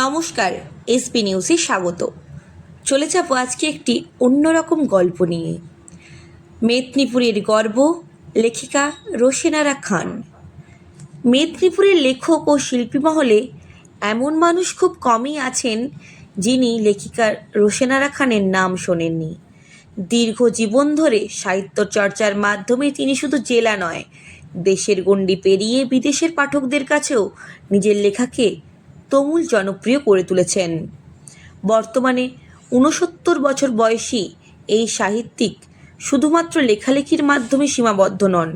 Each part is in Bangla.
নমস্কার, এসপি নিউজে স্বাগত। চলে যাব আজকে একটি অন্যরকম গল্প নিয়ে। মেদিনীপুরের গর্ব, লেখিকা রোশেনারা খান। মেদিনীপুরের লেখক ও শিল্পী মহলে এমন মানুষ খুব কমই আছেন যিনি লেখিকা রোশেনারা খানের নাম শোনেননি। দীর্ঘ জীবন ধরে সাহিত্য চর্চার মাধ্যমে তিনি শুধু জেলা নয়, দেশের গণ্ডি পেরিয়ে বিদেশের পাঠকদের কাছেও নিজের লেখাকে তুমুল জনপ্রিয় করে তুলেছেন। বর্তমানে ৬৯ বছর বয়সী এই সাহিত্যিক শুধুমাত্র লেখালেখির মাধ্যমে সীমাবদ্ধ নন,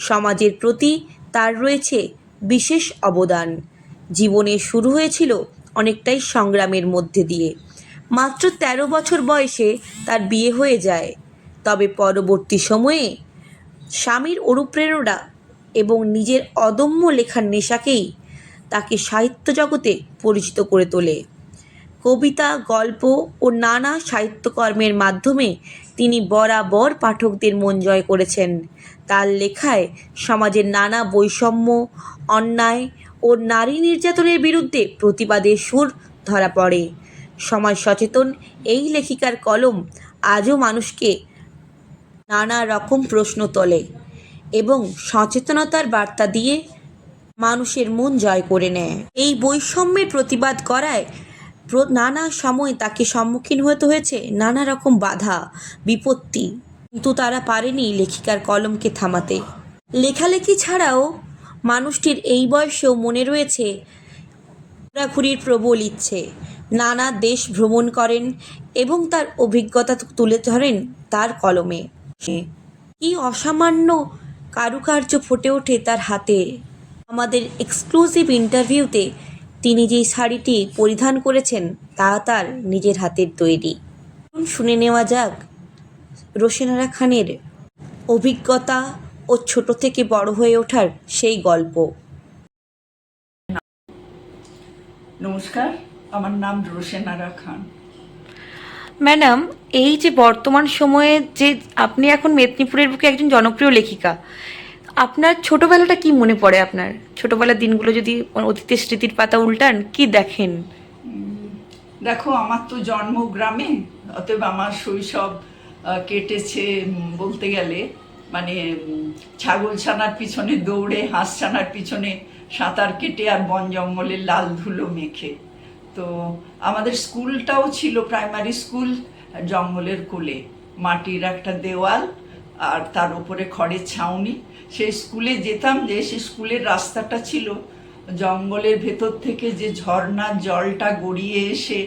সমাজের প্রতি তার রয়েছে বিশেষ অবদান। জীবনে শুরু হয়েছিল অনেকটাই সংগ্রামের মধ্যে দিয়ে। মাত্র ১৩ বছর বয়সে তার বিয়ে হয়ে যায়, তবে পরবর্তী সময়ে স্বামীর অনুপ্রেরণা এবং নিজের অদম্য লেখার নেশাকেই তাকে সাহিত্য জগতে পরিচিত করে তোলে। কবিতা, গল্প ও নানা সাহিত্যকর্মের মাধ্যমে তিনি বরাবর পাঠকদের মন জয় করেছেন। তার লেখায় সমাজের নানা বৈষম্য, অন্যায় ও নারী নির্যাতনের বিরুদ্ধে প্রতিবাদের সুর ধরা পড়ে। সমাজ সচেতন এই লেখিকার কলম আজও মানুষকে নানা রকম প্রশ্ন তোলে এবং সচেতনতার বার্তা দিয়ে মানুষের মন জয় করে নেয়। এই বৈষম্যের প্রতিবাদ করায় নানা সময় তাকে সম্মুখীন হতে হয়েছে নানা রকম বাধা বিপত্তি, কিন্তু তারা পারেনি লেখিকার কলমকে থামাতে। লেখালেখি ছাড়াও মানুষটির এই বয়সেও মনে রয়েছে ঘোরাঘুরির প্রবল ইচ্ছে। নানা দেশ ভ্রমণ করেন এবং তার অভিজ্ঞতা তুলে ধরেন তার কলমে। কি অসামান্য কারুকার্য ফুটে ওঠে তার হাতে। আমাদের এক্সক্লুসিভ ইন্টারভিউতে তিনি যেই শাড়িটি পরিধান করেছেন তা তার নিজের হাতের তৈরি। শুনে নেওয়া যাক রোশেনারা খানের অভিজ্ঞতা ও ছোট থেকে বড় হয়ে ওঠার সেই গল্প। নমস্কার, আমার নাম রোশেনারা খান। ম্যাডাম, এই যে বর্তমান সময়ে যে আপনি এখন মেদিনীপুরের বুকে একজন জনপ্রিয় লেখিকা, আপনার ছোটবেলাটা কি মনে পড়ে? আপনার ছোটবেলার দিনগুলো যদি অতীতের স্মৃতির পাতা উল্টান, কি দেখেন? দেখো, আমার তো জন্ম গ্রামে, অতএব আমার শৈশব কেটেছে বলতে গেলে মানে ছাগল ছানার পিছনে দৌড়ে, হাঁস ছানার পিছনে সাঁতার কেটে আর বন জঙ্গলের লাল ধুলো মেখে। তো আমাদের স্কুলটাও ছিল প্রাইমারি স্কুল জঙ্গলের কোলে, মাটির একটা দেওয়াল আর তার উপরে খড়ের ছাউনি। সেই স্কুলে যেতাম, যে সে স্কুলের রাস্তাটা ছিল জঙ্গলের ভেতর থেকে যে ঝর্ণার জলটা গড়িয়ে এসে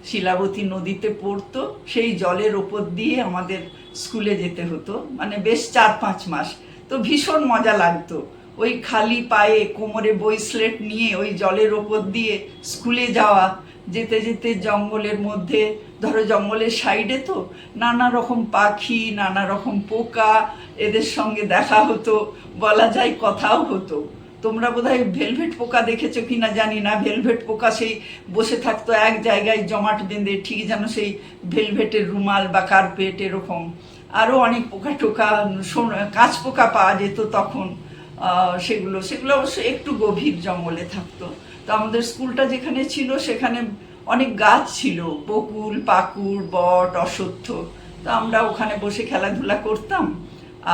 শিলাবতী নদীতে পড়তো, সেই জলের ওপর দিয়ে আমাদের স্কুলে যেতে হতো, মানে বেশ ৪-৫ মাস। তো ভীষণ মজা লাগতো ওই খালি পায়ে কোমরে বই স্লেট নিয়ে ওই জলের ওপর দিয়ে স্কুলে যাওয়া। যেতে যেতে জঙ্গলের মধ্যে, ধরো জঙ্গলের সাইডে তো নানা রকম পাখি, নানা রকম পোকা, এদের সঙ্গে দেখা হতো, বলা যায় কথাও হতো। তোমরা বোধহয় ভেলভেট পোকা দেখেছো কিনা জানি না। ভেলভেট পোকা সেই বসে থাকতো এক জায়গায় জমাট বেঁধে, ঠিক যেন সেই ভেলভেটের রুমাল বা কার্পেট এরকম। আরও অনেক পোকা টোকা, কাঁচ পোকা পাওয়া যেত তখন। সেগুলো অবশ্য একটু গভীর জঙ্গলে থাকতো। তো আমাদের স্কুলটা যেখানে ছিল সেখানে অনেক গাছ ছিল, বকুল, পাকুড়, বট, অশ্বত্থ। তো আমরা ওখানে বসে খেলাধুলা করতাম।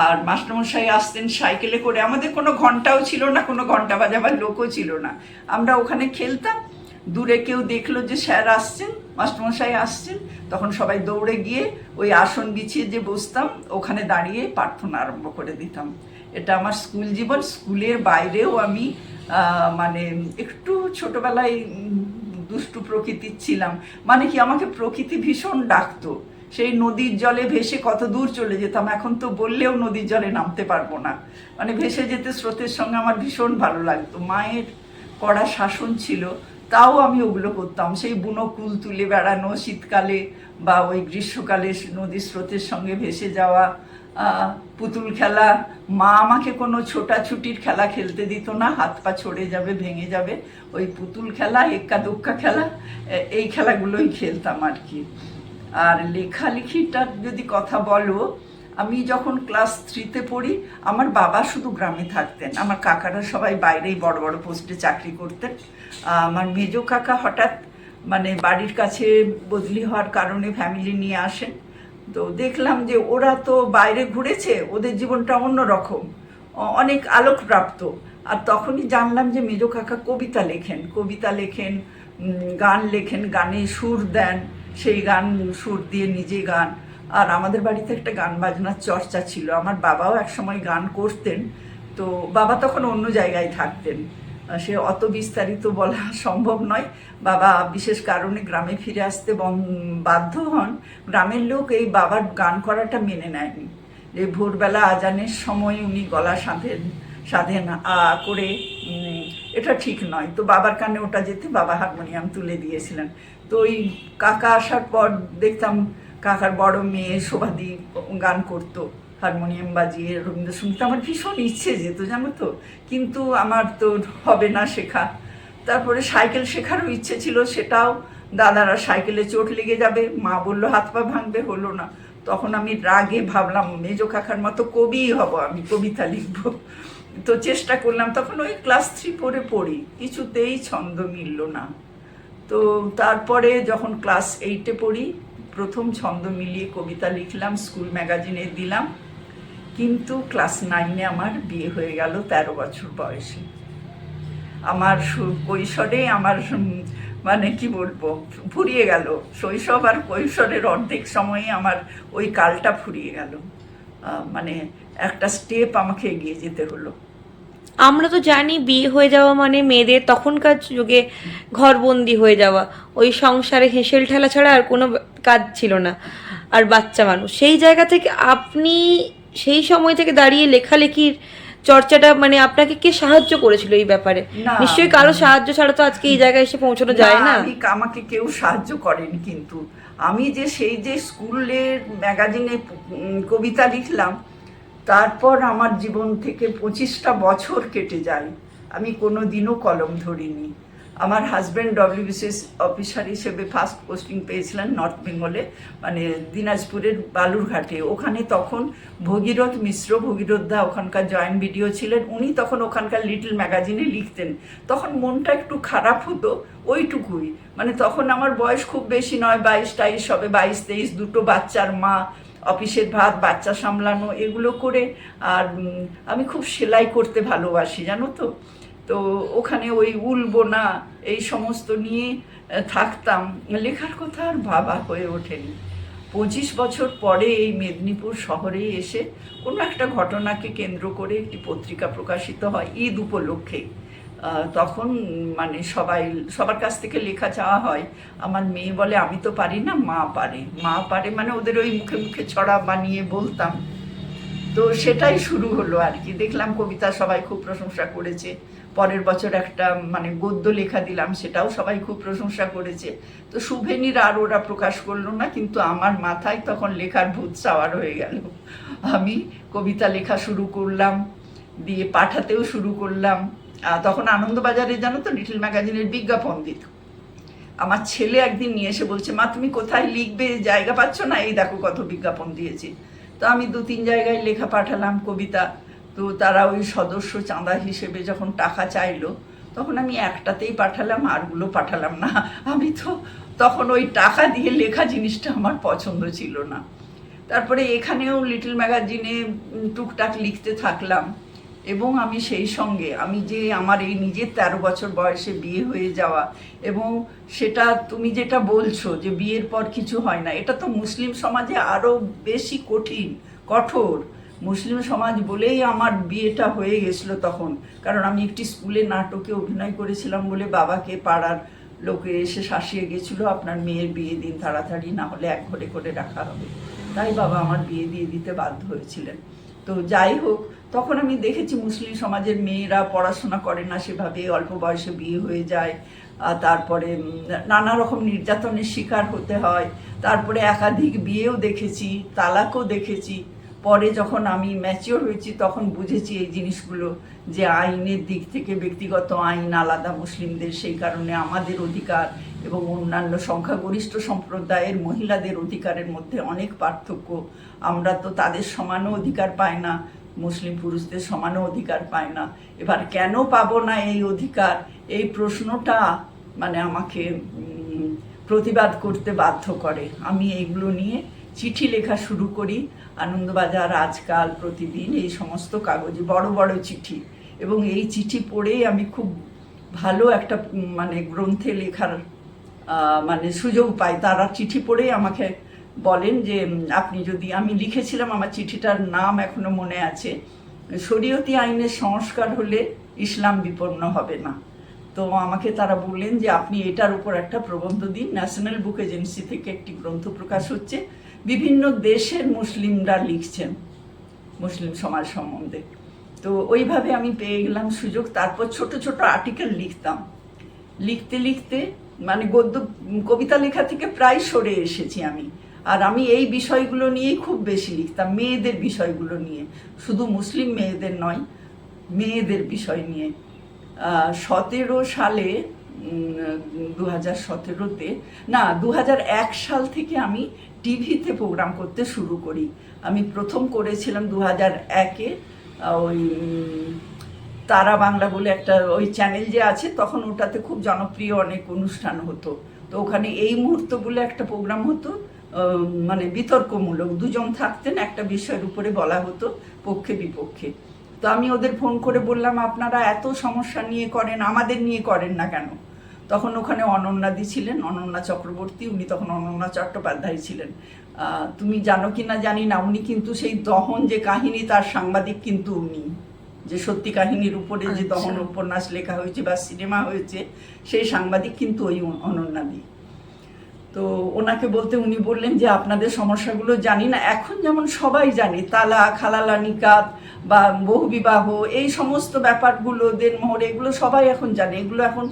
আর মাস্টারমশাই আসতেন সাইকেলে করে, আমাদের কোনো ঘন্টাও ছিল না, কোনো ঘন্টা বাজাবার লোকও ছিল না। আমরা ওখানে খেলতাম। দূরে কেউ দেখলো যে স্যার আসছেন, মাস্টারমশাই আসছেন, তখন সবাই দৌড়ে গিয়ে ওই আসন বিছিয়ে যে বসতাম, ওখানে দাঁড়িয়ে প্রার্থনা আরম্ভ করে দিতাম। এটা আমার স্কুল জীবন। স্কুলের বাইরেও আমি মানে একটু ছোটবেলায় দুষ্টু প্রকৃতির ছিলাম। মানে কি, আমাকে প্রকৃতি ভীষণ ডাকতো। সেই নদীর জলে ভেসে কত দূর চলে যেতাম। এখন তো বললেও নদীর জলে নামতে পারবো না। মানে ভেসে যেতে স্রোতের সঙ্গে আমার ভীষণ ভালো লাগতো। মায়ের কড়া শাসন ছিল, তাও আমি ওগুলো করতাম। সেই বুনো কুল তুলে বেড়ানো শীতকালে, বা ওই গ্রীষ্মকালে নদীর স্রোতের সঙ্গে ভেসে যাওয়া, পুতুল খেলা। মা আমাকে কোনো ছোটাছুটির খেলা খেলতে দিত না, হাত পা ছড়ে যাবে, ভেঙে যাবে। ওই পুতুল খেলা, এক্কা দোক্কা খেলা, এই খেলাগুলোই খেলতাম আর কি। আর লেখালেখিটার যদি কথা বলো, আমি যখন ক্লাস 3-তে পড়ি, আমার বাবা শুধু গ্রামে থাকতেন, আমার কাকারা সবাই বাইরেই বড় বড় পোস্টে চাকরি করতেন। আমার মেজো কাকা হঠাৎ মানে বাড়ির কাছে বদলি হওয়ার কারণে ফ্যামিলি নিয়ে আসেন। তো দেখলাম যে ওরা তো বাইরে ঘুরেছে, ওদের জীবনটা অন্যরকম, অনেক আলোকপ্রাপ্ত। আর তখনই জানলাম যে মেজো কাকা কবিতা লেখেন, গান লেখেন, গানে সুর দেন, সেই গান সুর দিয়ে নিজে গান। আর আমাদের বাড়িতে একটা গান বাজনার চর্চা ছিল, আমার বাবাও একসময় গান করতেন। তো বাবা তখন অন্য জায়গায় থাকতেন, সে অত বিস্তারিত বলা সম্ভব নয়। বাবা বিশেষ কারণে গ্রামে ফিরে আসতে বাধ্য হন। গ্রামের লোক এই বাবার গান করাটা মেনে নেয়নি, যে ভোরবেলা আজানের সময় উনি গলা সাধেন করে, এটা ঠিক নয়। তো বাবার কানে ওটা যেতে বাবা হারমোনিয়াম তুলে দিয়েছিলেন। তো ওই কাকা আসার পর দেখতাম কাকার বড় মেয়ে শোভাদি গান করতো, হারমোনিয়াম বাজিয়ে রবীন্দ্রসঙ্গীত। আমার ভীষণ ইচ্ছে যেত, জানো তো, কিন্তু আমার তো হবে না শেখা। তারপরে সাইকেল শেখারও ইচ্ছে ছিল, সেটাও দাদারা সাইকেলে চোট লেগে যাবে, মা বললো হাত পা ভাঙবে, হলো না। তখন আমি রাগে ভাবলাম মেজো কাকার মতো কবিই হব, আমি কবিতা লিখবো। তো চেষ্টা করলাম, তখন ওই ক্লাস 3-4 পড়ি, কিছুতেই ছন্দ মিলল না। তো তারপরে যখন ক্লাস 8 পড়ি, প্রথম ছন্দ মিলিয়ে কবিতা লিখলাম, স্কুল ম্যাগাজিনে দিলাম। কিন্তু ক্লাস 9 আমার বিয়ে হয়ে গেল 13 বছর বয়সে। আমার কৈশোরে আমার মানে কি বলবো, ফুরিয়ে গেল শৈশব আর কৈশোরের অর্ধেক সময়ে আমার ওই কালটা ফুরিয়ে গেল। মানে একটা স্টেপ আমাকে এগিয়ে যেতে হলো। আমরা তো জানি বিয়ে হয়ে যাওয়া মানে মেয়েদের তখনকার যুগে ঘরবন্দি হয়ে যাওয়া, ওই সংসারে হেসেল ঠেলা ছাড়া আর কোনো কাজ ছিল না, আর বাচ্চা মানুষ। সেই জায়গা থেকে আপনি সেই সময় থেকে দাঁড়িয়ে লেখালেখির চর্চাটা, মানে আপনাকে কে সাহায্য করেছিল এই ব্যাপারে? না, নিশ্চয়ই কারো সাহায্য ছাড়া তো আজকে এই জায়গায় এসে পৌঁছানো যায় না। আমাকে কেউ সাহায্য করেনি, কিন্তু আমি যে সেই যে স্কুলের ম্যাগাজিনে কবিতা লিখলাম, তারপর আমার জীবন থেকে 25টা বছর কেটে যায়, আমি কোনো দিনও কলম ধরিনি। আমার হাজব্যান্ড ডব্লিউবিসিএস অফিসার হিসেবে ফার্স্ট পোস্টিং পেয়েছিলেন নর্থ বেঙ্গলে, মানে দিনাজপুরের বালুরঘাটে। ওখানে তখন ভগীরথ মিশ্র, ভগীরথদা ওখানকার জয়েন্ট ভিডিও ছিলেন, উনি তখন ওখানকার লিটল ম্যাগাজিনে লিখতেন। তখন মনটা একটু খারাপ হতো, ওইটুকুই। মানে তখন আমার বয়স খুব বেশি নয়, 22-23 হবে, 22-23, দুটো বাচ্চার মা, অফিসের ভাত, বাচ্চা সামলানো, এগুলো করে। আর আমি খুব সেলাই করতে ভালোবাসি, জানো তো। তো ওখানে ওই উল বোনা এই সমস্ত নিয়ে থাকতাম, লেখার কথা আর ভাবা হয়ে ওঠেনি। 25 বছর পরে এই মেদিনীপুর শহরে এসে কোনো একটা ঘটনাকে কেন্দ্র করে একটি পত্রিকা প্রকাশিত হয় ঈদ উপলক্ষে। তখন মানে সবার কাছ থেকে লেখা চাওয়া হয়। আমার মেয়ে বলে আমি তো পারি না, মা পারে, মানে ওদের ওই মুখে মুখে ছড়া বানিয়ে বলতাম। তো সেটাই শুরু হলো আর কি। দেখলাম কবিতা সবাই খুব প্রশংসা করেছে। পরের বছর একটা মানে গদ্য লেখা দিলাম, সেটাও সবাই খুব প্রশংসা করেছে। তো শুভেনির আর ওরা প্রকাশ করলো না, কিন্তু আমার মাথায় তখন লেখার ভূত সাওয়ার হয়ে গেল। আমি কবিতা লেখা শুরু করলাম, দিয়ে পাঠাতেও শুরু করলাম। তখন আনন্দবাজারে, জানো তো, লিটল ম্যাগাজিনের বিজ্ঞাপন দিত। আমার ছেলে একদিন নিয়ে এসে বলছে, মা তুমি কোথায় লিখবে, জায়গা পাচ্ছ না, এই দেখো কত বিজ্ঞাপন দিয়েছে। তো আমি 2-3 জায়গায় লেখা পাঠালাম কবিতা। তো তারা ওই সদস্য চাঁদা হিসেবে যখন টাকা চাইলো, তখন আমি একটাতেই পাঠালাম, আরগুলো পাঠালাম না। আমি তো তখন ওই টাকা দিয়ে লেখা জিনিসটা আমার পছন্দ ছিল না। তারপরে এখানেও লিটল ম্যাগাজিনে টুকটাক লিখতে থাকলাম। এবং আমি সেই সঙ্গে আমি যে আমার এই নিজের 13 বছর বয়সে বিয়ে হয়ে যাওয়া, এবং সেটা তুমি যেটা বলছো যে বিয়ের পর কিছু হয় না, এটা তো মুসলিম সমাজে আরও বেশি কঠোর। মুসলিম সমাজ বলেই আমার বিয়েটা হয়ে গেছিলো তখন। কারণ আমি একটি স্কুলে নাটকে অভিনয় করেছিলাম বলে বাবাকে পাড়ার লোকে এসে শাসিয়ে গেছিলো, আপনার মেয়ের বিয়ে দিন তাড়াতাড়ি, না হলে এক ঘরে করে রাখা হবে। তাই বাবা আমার বিয়ে দিয়ে দিতে বাধ্য হয়েছিলেন। তো যাই হোক, তখন আমি দেখেছি মুসলিম সমাজের মেয়েরা পড়াশোনা করে না সেভাবে, অল্প বয়সে বিয়ে হয়ে যায়, তারপরে নানা রকম নির্যাতনের শিকার হতে হয়। তারপরে একাধিক বিয়েও দেখেছি, তালাকও দেখেছি। পরে যখন আমি ম্যাচিওর হয়েছি তখন বুঝেছি এই জিনিসগুলো, যে আইনের দিক থেকে ব্যক্তিগত আইন আলাদা মুসলিমদের, সেই কারণে আমাদের অধিকার এবং অন্যান্য সংখ্যাগরিষ্ঠ সম্প্রদায়ের মহিলাদের অধিকারের মধ্যে অনেক পার্থক্য। আমরা তো তাদের সমানও অধিকার পাই না, মুসলিম পুরুষদের সমানও অধিকার পায় না। এবার কেন পাবো না এই অধিকার, এই প্রশ্নটা মানে আমাকে প্রতিবাদ করতে বাধ্য করে। আমি এইগুলো নিয়ে চিঠি লেখা শুরু করি, আনন্দবাজার, আজকাল, প্রতিদিন, এই সমস্ত কাগজে বড় বড় চিঠি। এবং এই চিঠি পড়েই আমি খুব ভালো একটা মানে গ্রন্থে লেখার মানে সুযোগ পাই। তারা চিঠি পড়েই আমাকে বলেন যে আপনি যদি, আমি লিখেছিলাম, আমার চিঠিটার নাম এখনো মনে আছে, শরীয়তি আইনের সংস্কার হলে ইসলাম বিপন্ন হবে না। তো আমাকে তারা বললেন যে আপনি এটার উপর একটা প্রবন্ধ দিন। ন্যাশনাল বুক এজেন্সি থেকে একটি গ্রন্থ প্রকাশ হচ্ছে, বিভিন্ন দেশের মুসলিমরা লিখছেন মুসলিম সমাজ সম্বন্ধে। তো ওইভাবে আমি পেয়ে গেলাম সুযোগ। তারপর ছোট ছোট আর্টিকেল লিখতাম, লিখতে লিখতে মানে গদ্য কবিতা লেখা থেকে প্রায় সরে এসেছি আমি। আর আমি এই বিষয়গুলো নিয়েই খুব বেশি লিখতাম, মেয়েদের বিষয়গুলো নিয়ে, শুধু মুসলিম মেয়েদের নয়, মেয়েদের বিষয় নিয়ে। 17 সালে 2017-তে না 2001 সাল থেকে আমি টিভিতে প্রোগ্রাম করতে শুরু করি। আমি প্রথম করেছিলাম 2001-এ, ওই তারা বাংলা বলে একটা ওই চ্যানেল যে আছে, তখন ওটাতে খুব জনপ্রিয় অনেক অনুষ্ঠান হতো। তো ওখানে এই মুহূর্ত বলে একটা প্রোগ্রাম হতো, মানে বিতর্কমূলক, দুজন থাকতেন, একটা বিষয়ের উপরে বলা হতো পক্ষে বিপক্ষে। তো আমি ওদের ফোন করে বললাম আপনারা এত সমস্যা নিয়ে করেন, আমাদের নিয়ে করেন না কেন? তখন ওখানে অনন্যাদি ছিলেন, অনন্যা চক্রবর্তী, উনি তখন অনন্যা চট্টোপাধ্যায় ছিলেন। তুমি জানো কি না জানি না, উনি কিন্তু সেই দহন যে কাহিনী, তার সাংবাদিক কিন্তু উনি, যে সত্যি কাহিনীর উপরে যে দহন উপন্যাস লেখা হয়েছে বা সিনেমা হয়েছে, সেই সাংবাদিক কিন্তু ওই অনন্যাদি। তো ওনাকে বলতে উনি বললেন যে আপনাদের সমস্যাগুলো জানি না, এখন যেমন সবাই জানে তালাক, হালালা নিকাত বা বহুবিবাহ, এই সমস্ত ব্যাপারগুলো, দেনমোহর, এগুলো সবাই এখন জানে, এগুলো এখন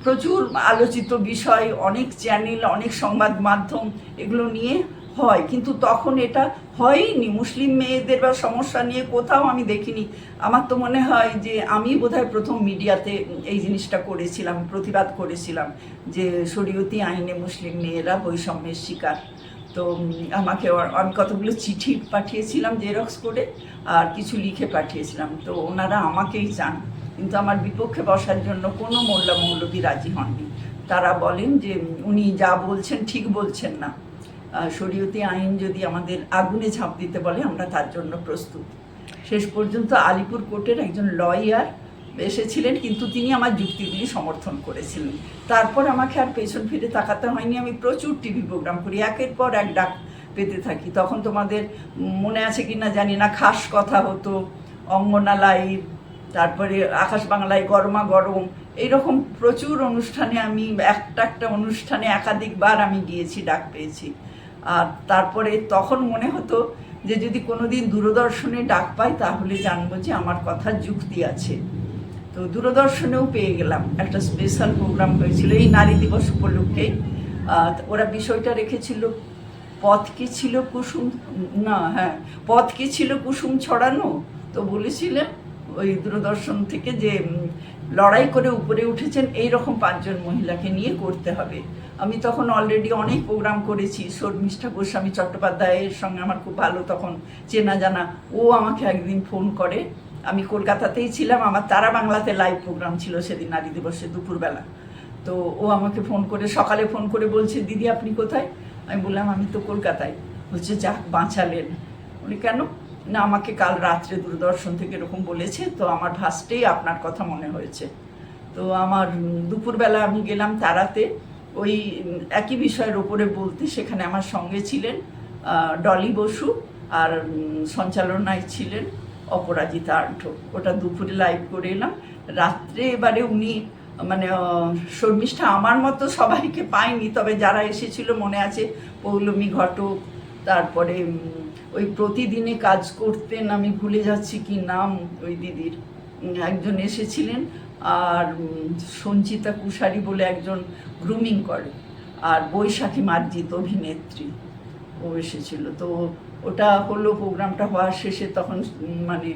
প্রচুর আলোচিত বিষয়, অনেক চ্যানেল, অনেক সংবাদ মাধ্যম এগুলো নিয়ে হয়। কিন্তু তখন এটা হয়নি মুসলিম মেয়েদের বা সমস্যা নিয়ে, কোথাও আমি দেখিনি। আমার তো মনে হয় যে আমি বোধহয় প্রথম মিডিয়াতে এই জিনিসটা করেছিলাম, প্রতিবাদ করেছিলাম যে শরীয়তি আইনে মুসলিম মেয়েরা বৈষম্যের শিকার। তো আমি কতগুলো চিঠি পাঠিয়েছিলাম জেরক্স করে, আর কিছু লিখে পাঠিয়েছিলাম। তো ওনারা আমাকেই চান, কিন্তু আমার বিপক্ষে বসার জন্য কোনো মোল্লা মৌলবি রাজি হননি। তারা বলেন যে উনি যা বলছেন ঠিক বলছেন না, শরীয়তি আইন যদি আমাদের আগুনে ঝাঁপ দিতে বলে আমরা তার জন্য প্রস্তুত। শেষ পর্যন্ত আলিপুর কোর্টের একজন লয়ার এসেছিলেন, কিন্তু তিনি আমার যুক্তিগুলি সমর্থন করেছিলেন। তারপর আমাকে আর পেছন ফিরে তাকাতে হয়নি। আমি প্রচুর টিভি প্রোগ্রাম করি, একের পর এক ডাক পেতে থাকি। তখন তোমাদের মনে আছে কি না জানি না, খাস কথা হতো, অঙ্গনা লাইভ, তারপরে আকাশ বাংলায় গরমা গরম, এইরকম প্রচুর অনুষ্ঠানে আমি একটা অনুষ্ঠানে একাধিকবার আমি গিয়েছি, ডাক পেয়েছি। আর তারপরে তখন মনে হতো যে যদি কোনোদিন দূরদর্শনে ডাক পাই তাহলে জানবো যে আমার কথার যুক্তি আছে। তো দূরদর্শনেও পেয়ে গেলাম, একটা স্পেশাল প্রোগ্রাম হয়েছিল এই নারী দিবস উপলক্ষেই। ওরা বিষয়টা রেখেছিল পথ কি ছিল কুসুম, না হ্যাঁ, পথ কি ছিল কুসুম ছড়ানো। তো বলেছিলেন ওই দূরদর্শন থেকে যে লড়াই করে উপরে উঠেছেন এইরকম 5 জন মহিলাকে নিয়ে করতে হবে। আমি তখন অলরেডি অনেক প্রোগ্রাম করেছি, শর্মিষ্ঠা গোস্বামী চট্টোপাধ্যায়ের সঙ্গে আমার খুব ভালো তখন চেনা জানা। ও আমাকে একদিন ফোন করে, আমি কলকাতাতেই ছিলাম, আমার তারা বাংলাতে লাইভ প্রোগ্রাম ছিল সেদিন নারী দিবসে দুপুরবেলা। তো ও আমাকে ফোন করে, সকালে ফোন করে বলছে দিদি আপনি কোথায়? আমি বললাম আমি তো কলকাতায়। বলছে যাক বাঁচালেন। উনি কেন? না আমাকে কাল রাত্রে দূরদর্শন থেকে এরকম বলেছে, তো আমার ভাসতেই আপনার কথা মনে হয়েছে। তো আমার দুপুরবেলা আমি গেলাম তারাতে ওই একই বিষয়ের ওপরে বলতে। সেখানে আমার সঙ্গে ছিলেন ডলি বসু, আর সঞ্চালনায় ছিলেন অপরাজিতা আর্ঢ। ওটা দুপুরে লাইভ করে এলাম। রাত্রে এবারে উনি মানে শর্মিষ্ঠা আমার মতো সবাইকে পায়নি, তবে যারা এসেছিল মনে আছে, পৌলমী ঘটক, তারপরে ওই প্রতিদিনে কাজ করতেন, আমি ভুলে যাচ্ছি কি নাম ওই দিদির, একজন এসেছিলেন, আর সঞ্চিতা কুশারি বলে একজন গ্রুমিং করে, আর বৈশাখী মার্জিত অভিনেত্রী, ও এসেছিল। তো ওটা হলো, প্রোগ্রামটা হওয়ার শেষে তখন মানে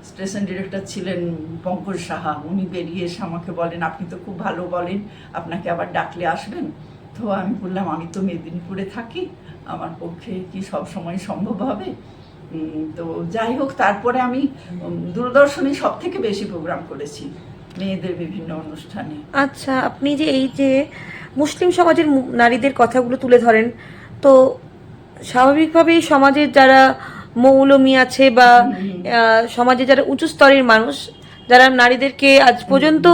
স্টেশন ডিরেক্টর ছিলেন পঙ্কজ সাহা, উনি বেরিয়ে এসে আমাকে বলেন আপনি তো খুব ভালো বলেন, আপনাকে আবার ডাকলে আসবেন? তো আমি বললাম আমি তো মেদিনীপুরে থাকি, আমার পক্ষে কি সব সময় সম্ভব হবে? তো যাই হোক, তারপরে আমি দূরদর্শনে সব থেকে বেশি প্রোগ্রাম করেছি মেয়েদের বিভিন্ন অনুষ্ঠানে। আচ্ছা, আপনি যে এই যে মুসলিম সমাজের নারীদের কথাগুলো তুলে ধরেন। তো স্বাভাবিকভাবেই সমাজের যারা মৌলমী আছে বা সমাজে যারা উঁচু স্তরের মানুষ, যারা নারীদেরকে আজ পর্যন্ত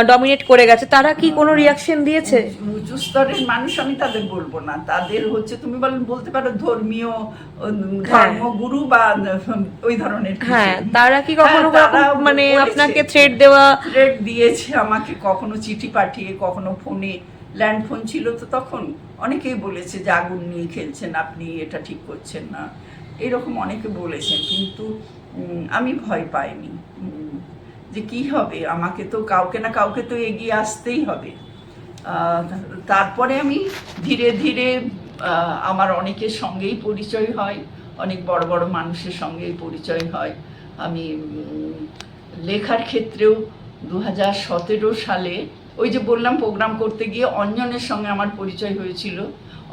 ডমিনেট করে গেছে, তারা কি কোনো রিয়াকশন দিয়েছে? উঁচু স্তরের মানুষ আমি তাদের বলবো না, তাদের হচ্ছে তুমি বলতে পারো ধর্মীয় ধর্মগুরু বা ওই ধরনের কিছু। হ্যাঁ, তারা কি কখনো তারা মানে বলেছে, আপনাকে থ্রেট দেওয়া? থ্রেট দিয়েছে আমাকে, কখনো চিঠি পাঠিয়ে, কখনো ফোনে, ল্যান্ড ফোন ছিল তো তখন, অনেকেই বলেছে যে আগুন নিয়ে খেলছেন আপনি, এটা ঠিক করছেন না, এরকম অনেকে বলেছেন। কিন্তু আমি ভয় পাইনি যে কি হবে, আমাকে তো কাউকে না কাউকে তো এগিয়ে আসতেই হবে। তারপরে আমি ধীরে ধীরে আমার অনেকের সঙ্গেই পরিচয় হয়, অনেক বড় বড় মানুষের সঙ্গেই পরিচয় হয়। আমি লেখার ক্ষেত্রেও 2017 সালে ওই যে বললাম প্রোগ্রাম করতে গিয়ে অঞ্জনের সঙ্গে আমার পরিচয় হয়েছিল।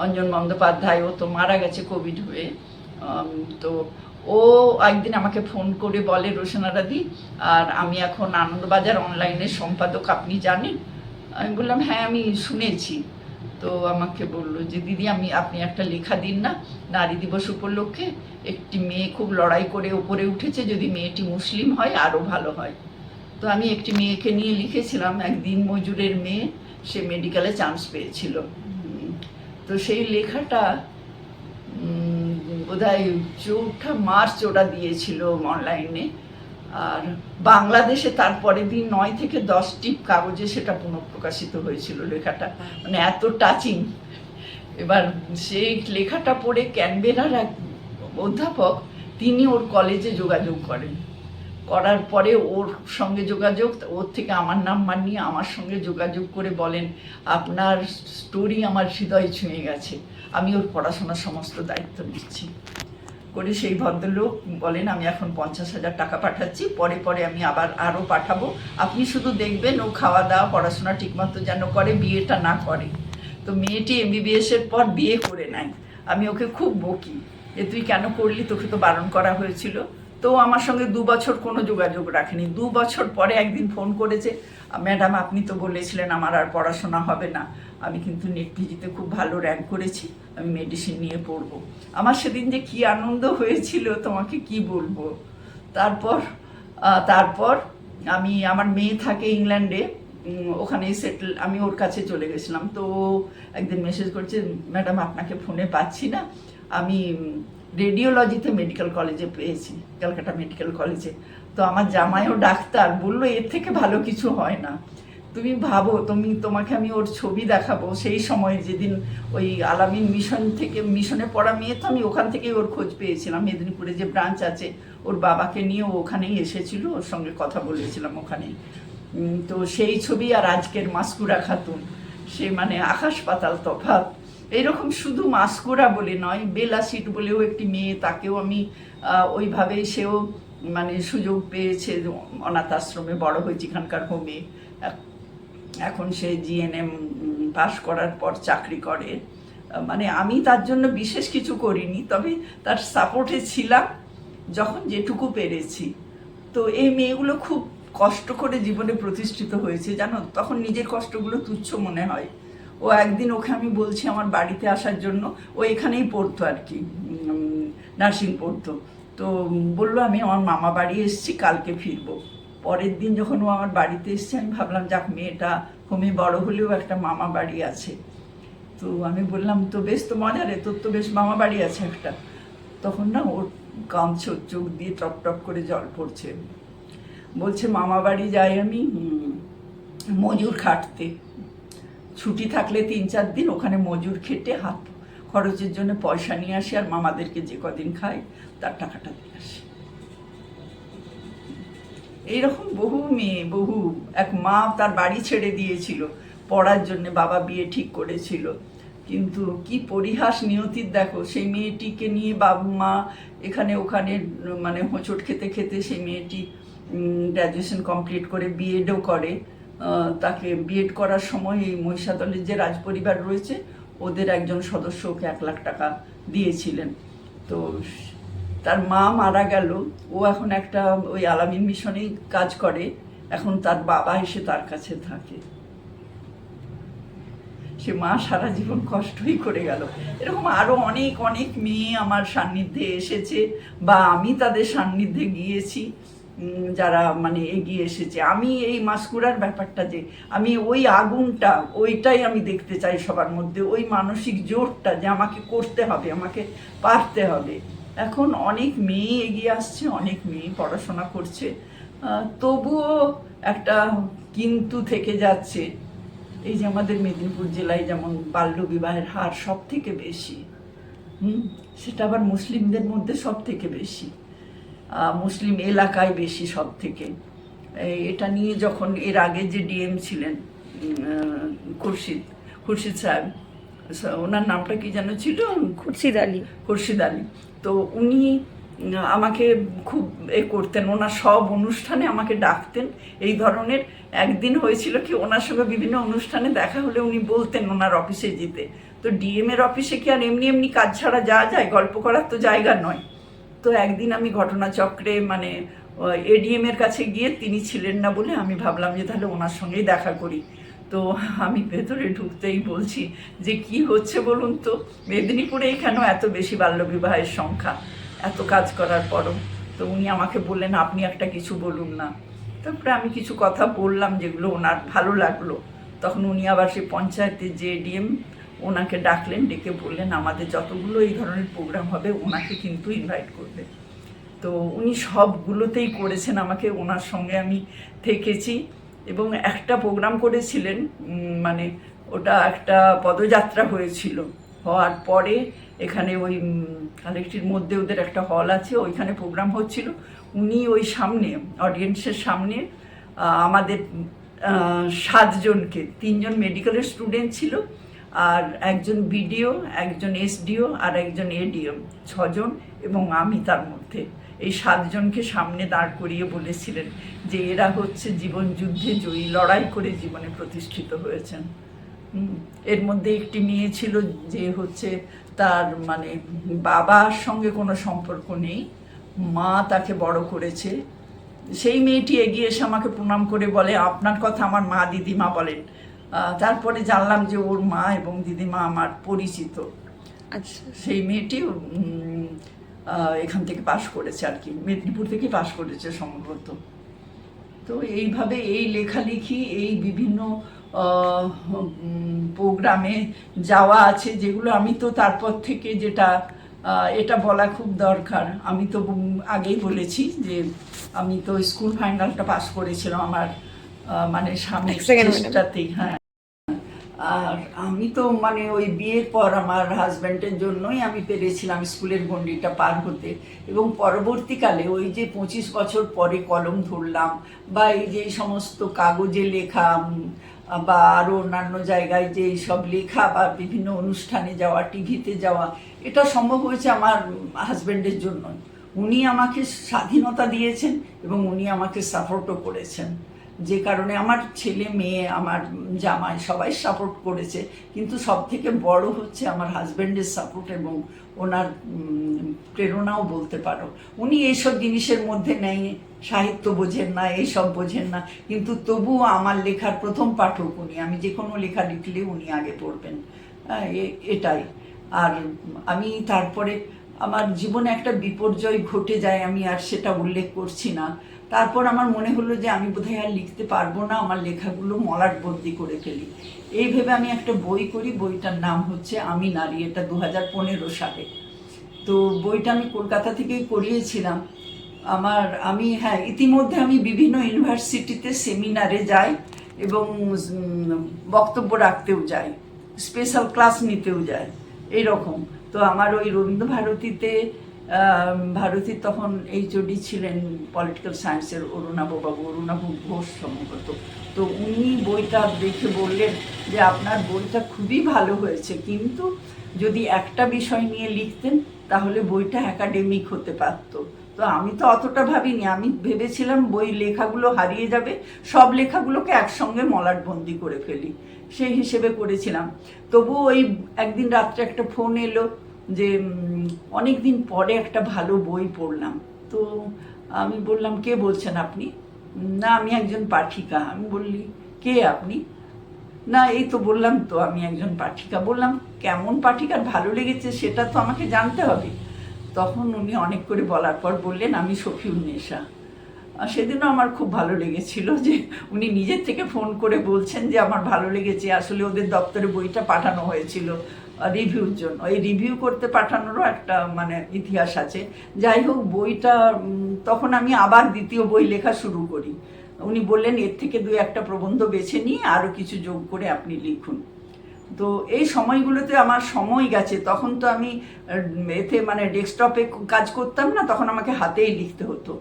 অঞ্জন বন্দ্যোপাধ্যায়, ও তো মারা গেছে কোভিড হয়ে। তো ও একদিন আমাকে ফোন করে বলে, রোশনারাদি, আর আমি এখন আনন্দবাজার অনলাইনের সম্পাদক, আপনি জানেন? আমি বললাম হ্যাঁ আমি শুনেছি। তো আমাকে বললো যে দিদি আপনি একটা লেখা দিন না, নারী দিবস উপলক্ষে, একটি মেয়ে খুব লড়াই করে ওপরে উঠেছে, যদি মেয়েটি মুসলিম হয় আরও ভালো হয়। তো আমি একটি মেয়েকে নিয়ে লিখেছিলাম, এক দিন মজুরের মেয়ে, সে মেডিকেলে চান্স পেয়েছিল। তো সেই লেখাটা বোধহয় 4 মার্চ ওরা দিয়েছিল অনলাইনে, আর বাংলাদেশে তারপরের দিন 9 থেকে 10টি কাগজে সেটা পুনঃপ্রকাশিত হয়েছিল লেখাটা, মানে এত টাচিং। এবার সেই লেখাটা পড়ে ক্যানবেরার এক অধ্যাপক, তিনি ওর কলেজে যোগাযোগ করার পরে ওর সঙ্গে যোগাযোগ, ওর থেকে আমার নাম্বার নিয়ে আমার সঙ্গে যোগাযোগ করে বলেন, আপনার স্টোরি আমার হৃদয় ছুঁয়ে গেছে, আমি ওর পড়াশোনার সমস্ত দায়িত্ব নিচ্ছি। করে সেই ভদ্রলোক বলেন, আমি এখন 50,000 টাকা পাঠাচ্ছি, পরে আমি আরও পাঠাবো, আপনি শুধু দেখবেন ও খাওয়া দাওয়া পড়াশোনা ঠিকমতো যেন করে, বিয়েটা না করে। তো মেয়েটি MBBS এর পর বিয়ে করে নেয়। আমি ওকে খুব বকি যে তুই কেন করলি, তোকে তো বারণ করা হয়েছিল। তো আমার সঙ্গে 2 বছর কোনো যোগাযোগ রাখেনি। 2 বছর পরে একদিন ফোন করেছে, ম্যাডাম আপনি তো বলেছিলেন আমার আর পড়াশোনা হবে না, আমি কিন্তু নেট পিজিতে খুব ভালো র্যাঙ্ক করেছি, আমি মেডিসিন নিয়ে পড়বো। আমার সেদিন যে কি আনন্দ হয়েছিল তোমাকে কি বলবো। তারপর আমার মেয়ে থাকে ইংল্যান্ডে, ওখানেই সেটেল, আমি ওর কাছে চলে গেছিলাম। তো একদিন মেসেজ করছে, ম্যাডাম আপনাকে ফোনে পাচ্ছি না, আমি রেডিওলজিতে মেডিকেল কলেজে পেয়েছি, ক্যালকাটা মেডিকেল কলেজে। তো আমার জামাইও ডাক্তার, বললো এর থেকে ভালো কিছু হয় না। তুমি ভাবো, তোমাকে আমি ওর ছবি দেখাবো, সেই সময় যেদিন ওই আলামিন মিশনে পড়া মেয়ে, তো আমি ওখান থেকেই ওর খোঁজ পেয়েছিলাম, মেদিনীপুরে যে ব্রাঞ্চ আছে, ওর বাবাকে নিয়ে ও ওখানেই এসেছিল, ওর সঙ্গে কথা বলেছিলাম ওখানেই। তো সেই ছবি আর আজকের মাস্কুরা খাতুন, সে মানে আকাশ পাতাল তফাৎ। এইরকম শুধু মাস্কুরা বলে নয়, বেলা সিট বলেও একটি মেয়ে, তাকেও আমি ওইভাবেই, সেও মানে সুযোগ পেয়েছে, অনাথ আশ্রমে বড় হয়েছে, এখানকার হোমে। এখন সে GNM পাশ করার পর চাকরি করে। মানে আমি তার জন্য বিশেষ কিছু করিনি, তবে তার সাপোর্টে ছিলাম যখন যেটুকু পেরেছি। তো এই মেয়েগুলো খুব কষ্ট করে জীবনে প্রতিষ্ঠিত হয়েছে, জানো, তখন নিজের কষ্টগুলো তুচ্ছ মনে হয়। ও একদিন ওকে আমি বলছি আমার বাড়িতে আসার জন্য, ও এখানেই পড়তো আর কি, নার্সিং পড়তো। তো বললো আমি আমার মামা বাড়ি এসেছি, কালকে ফিরবো। পরের দিন যখন ও আমার বাড়িতে এসছে, আমি ভাবলাম যাক, মেয়েটা হোমে বড় হলেও একটা মামা বাড়ি আছে। তো আমি বললাম, তো বেশ তো মজা রে, তোর তো বেশ মামা বাড়ি আছে একটা। তখন না ওর কাঁদছে, চোখ দিয়ে টপ টপ করে জল পড়ছে। বলছে মামা বাড়ি যাই আমি মজুর খাটতে, ছুটি থাকলে 3-4 দিন ওখানে মজুর খেটে হাত খরচের জন্য পয়সা নিয়ে আসি, আর মামাদেরকে যে কদিন খাই তার টাকাটা দিয়ে আসি। এইরকম বহু মেয়ে, এক মা তার বাড়ি ছেড়ে দিয়েছিল পড়ার জন্য, বাবা বিয়ে ঠিক করেছিল, কিন্তু কি পরিহাস নিয়তির দেখো, সেই মেয়েটিকে নিয়ে বাবা মা এখানে ওখানে মানে হোঁচট খেতে খেতে সেই মেয়েটি গ্র্যাজুয়েশন কমপ্লিট করে বিএডও করে। তাকে বিএড করার সময় এই মহিষাদলের যে রাজপরিবার রয়েছে, ওদের একজন সদস্য ওকে 1 লাখ টাকা দিয়েছিলেন। তো তার মা মারা গেল, ও এখন একটা ওই আলামিন মিশনেই কাজ করে, এখন তার বাবা এসে তার কাছে থাকে। সে মা সারা জীবন কষ্টই করে গেল। এরকম আরও অনেক অনেক মেয়ে আমার সান্নিধ্যে এসেছে বা আমি তাদের সান্নিধ্যে গিয়েছি, যারা মানে এগিয়ে এসেছে। আমি এই মাস্কুরার ব্যাপারটা যে আমি ওই আগুনটা, ওইটাই আমি দেখতে চাই সবার মধ্যে, ওই মানসিক জোরটা যে আমাকে করতে হবে, আমাকে পারতে হবে। এখন অনেক মেয়ে এগিয়ে আসছে, অনেক মেয়ে পড়াশোনা করছে, তবুও একটা কিন্তু থেকে যাচ্ছে। এই যে আমাদের মেদিনীপুর জেলায় যেমন বাল্যবিবাহের হার সব থেকে বেশি, সেটা আবার মুসলিমদের মধ্যে সব থেকে বেশি, মুসলিম এলাকায় বেশি সব থেকে। এটা নিয়ে যখন এর আগে যে ডিএম ছিলেন খুরশিদ সাহেব, ওনার নামটা কি যেন ছিল, খুরশিদ আলী, তো উনি আমাকে খুব করতেন, ওনার সব অনুষ্ঠানে আমাকে ডাকতেন। এই ধরনের একদিন হয়েছিল কি, ওনার সঙ্গে বিভিন্ন অনুষ্ঠানে দেখা হলে উনি বলতেন ওনার অফিসে যেতে। তো ডিএম এর অফিসে কি আর এমনি এমনি কাজ ছাড়া যাওয়া যায়? গল্প করার তো জায়গা নয়। তো একদিন আমি ঘটনাচক্রে মানে এডিএম এর কাছে গিয়ে, তিনি ছিলেন না বলে আমি ভাবলাম যে তাহলে ওনার সঙ্গেই দেখা করি। তো আমি ভেতরে ঢুকতেই বলছি যে কি হচ্ছে বলুন তো, মেদিনীপুরেই কেন এত বেশি বাল্যবিবাহের সংখ্যা এত কাজ করার পরও? তো উনি আমাকে বললেন আপনি একটা কিছু বলুন না। তারপরে আমি কিছু কথা বললাম যেগুলো ওনার ভালো লাগলো। তখন উনি আবার সেই পঞ্চায়েতের যে এডিএম, ওনাকে ডাকলেন, ডেকে বললেন আমাদের যতগুলো এই ধরনের প্রোগ্রাম হবে ওনাকে কিন্তু ইনভাইট করবে। তো উনি সবগুলোতেই করেছেন আমাকে, ওনার সঙ্গে আমি থেকেছি। এবং একটা প্রোগ্রাম করেছিলেন, মানে ওটা একটা পদযাত্রা হয়েছিল, হওয়ার পরে এখানে ওই কালেক্টরির মধ্যে ওদের একটা হল আছে, ওইখানে প্রোগ্রাম হচ্ছিল। উনি ওই সামনে অডিয়েন্সের সামনে আমাদের 7 জনকে, 3 জন মেডিকেলের স্টুডেন্ট ছিল, আর একজন বিডিও, একজন এসডিও আর একজন এডিও, 6 জন, এবং আমি তার মধ্যে। এই 7 জনকে সামনে দাঁড় করিয়ে বলেছিলেন যে এরা হচ্ছে জীবন যুদ্ধে জয়ী, লড়াই করে জীবনে প্রতিষ্ঠিত হয়েছেন। এর মধ্যে একটি মেয়ে ছিল যে হচ্ছে তার মানে বাবার সঙ্গে কোনো সম্পর্ক নেই, মা তাকে বড় করেছে। সেই মেয়েটি এগিয়ে এসে আমাকে প্রণাম করে বলে আপনার কথা আমার মা দিদিমা বলেন। তারপরে জানলাম যে ওর মা এবং দিদিমা আমার পরিচিত। আচ্ছা, সেই মেয়েটি এখান থেকে পাশ করেছে আর কি, মেদিনীপুর থেকে পাশ করেছে সম্ভবত। তো এইভাবে এই লেখালেখি, এই বিভিন্ন প্রোগ্রামে যাওয়া আছে, যেগুলো আমি তো তারপর থেকে যেটা এটা বলা খুব দরকার, আমি তো আগেই বলেছি যে আমি তো স্কুল ফাইনালটা পাস করেছিলাম আমার মানে স্বামীর চেষ্টাতেই। হ্যাঁ, আর আমি তো মানে ওই বিয়ের পর আমার হাজব্যান্ডের জন্যই আমি পেরেছিলাম স্কুলের গণ্ডিটা পার হতে। এবং পরবর্তীকালে ওই যে 25 বছর পরে কলম ধরলাম, বা এই যে সমস্ত কাগজে লেখা বা আরও অন্যান্য জায়গায় যে সব লেখা বা বিভিন্ন অনুষ্ঠানে যাওয়া, টিভিতে যাওয়া, এটা সম্ভব হয়েছে আমার হাজব্যান্ডের জন্য। উনি আমাকে স্বাধীনতা দিয়েছেন এবং উনি আমাকে সাপোর্টও করেছেন, যে কারণে আমার ছেলে মেয়ে, আমার জামাই সবাই সাপোর্ট করেছে। কিন্তু সব থেকে বড় হচ্ছে আমার হাজব্যান্ডের সাপোর্ট এবং ওনার প্রেরণাও বলতে পারো। উনি এইসব জিনিসের মধ্যে নেই, সাহিত্য বোঝেন না, এইসব বোঝেন না, কিন্তু তবুও আমার লেখার প্রথম পাঠক উনি। আমি যে কোনো লেখা লিখলে উনি আগে পড়বেন, এটাই। আর আমি তারপরে আমার জীবনে একটা বিপর্যয় ঘটে যায়, আমি আর সেটা উল্লেখ করছি না। তারপর আমার মনে হলো যে আমি বোধহয় আর লিখতে পারবো না, আমার লেখাগুলো মলাটবন্দি করে ফেলি। এই ভেবে আমি একটা বই করি, বইটার নাম হচ্ছে আমি নারী, এটা 2015 সালে। তো বইটা আমি কলকাতা থেকেই করিয়েছিলাম। হ্যাঁ, ইতিমধ্যে আমি বিভিন্ন ইউনিভার্সিটিতে সেমিনারে যাই এবং বক্তব্য রাখতেও যাই, স্পেশাল ক্লাস নিতেও যাই, এইরকম। তো আমার ওই রবীন্দ্রভারতীতে ভারতীর তখন এইচওডি ছিলেন পলিটিক্যাল সায়েন্সের অরুণাভ ঘোষ সম্ভবত। তো উনি বইটা দেখে বললেন যে আপনার বইটা খুবই ভালো হয়েছে, কিন্তু যদি একটা বিষয় নিয়ে লিখতেন তাহলে বইটা একাডেমিক হতে পারত। তো আমি তো অতটা ভাবিনি, আমি ভেবেছিলাম বই লেখাগুলো হারিয়ে যাবে, সব লেখাগুলোকে একসঙ্গে মলাটবন্দি করে ফেলি, সেই হিসেবে করেছিলাম। তবু ওই একদিন রাত্রে একটা ফোন এলো যে অনেক দিন পরে একটা ভালো বই পড়লাম। তো আমি বললাম কে বলছেন আপনি? না, আমি একজন পাঠিকা। আমি বললি কে আপনি? না এই তো বললাম তো আমি একজন পাঠিকা। বললাম কেমন পাঠিকার ভালো লেগেছে সেটা তো আমাকে জানতে হবে। তখন উনি অনেক করে বলার পর বললেন আমি শফিউন্নেসা। আর সেদিনও আমার খুব ভালো লেগেছিল যে উনি নিজের থেকে ফোন করে বলছেন যে আমার ভালো লেগেছে। আসলে ওদের দপ্তরে বইটা পাঠানো হয়েছিল রিভিউর জন্য, এই রিভিউ করতে পাঠানোরও একটা মানে ইতিহাস আছে। যাই হোক বইটা তখন আমি আবার দ্বিতীয় বই লেখা শুরু করি। উনি বললেন এর থেকে 2-1টা প্রবন্ধ বেছে নিয়ে আরও কিছু যোগ করে আপনি লিখুন। তো এই সময়গুলোতে আমার সময় গেছে। তখন তো আমি এতে মানে ডেস্কটপে কাজ করতাম না, তখন আমাকে হাতেই লিখতে হতো।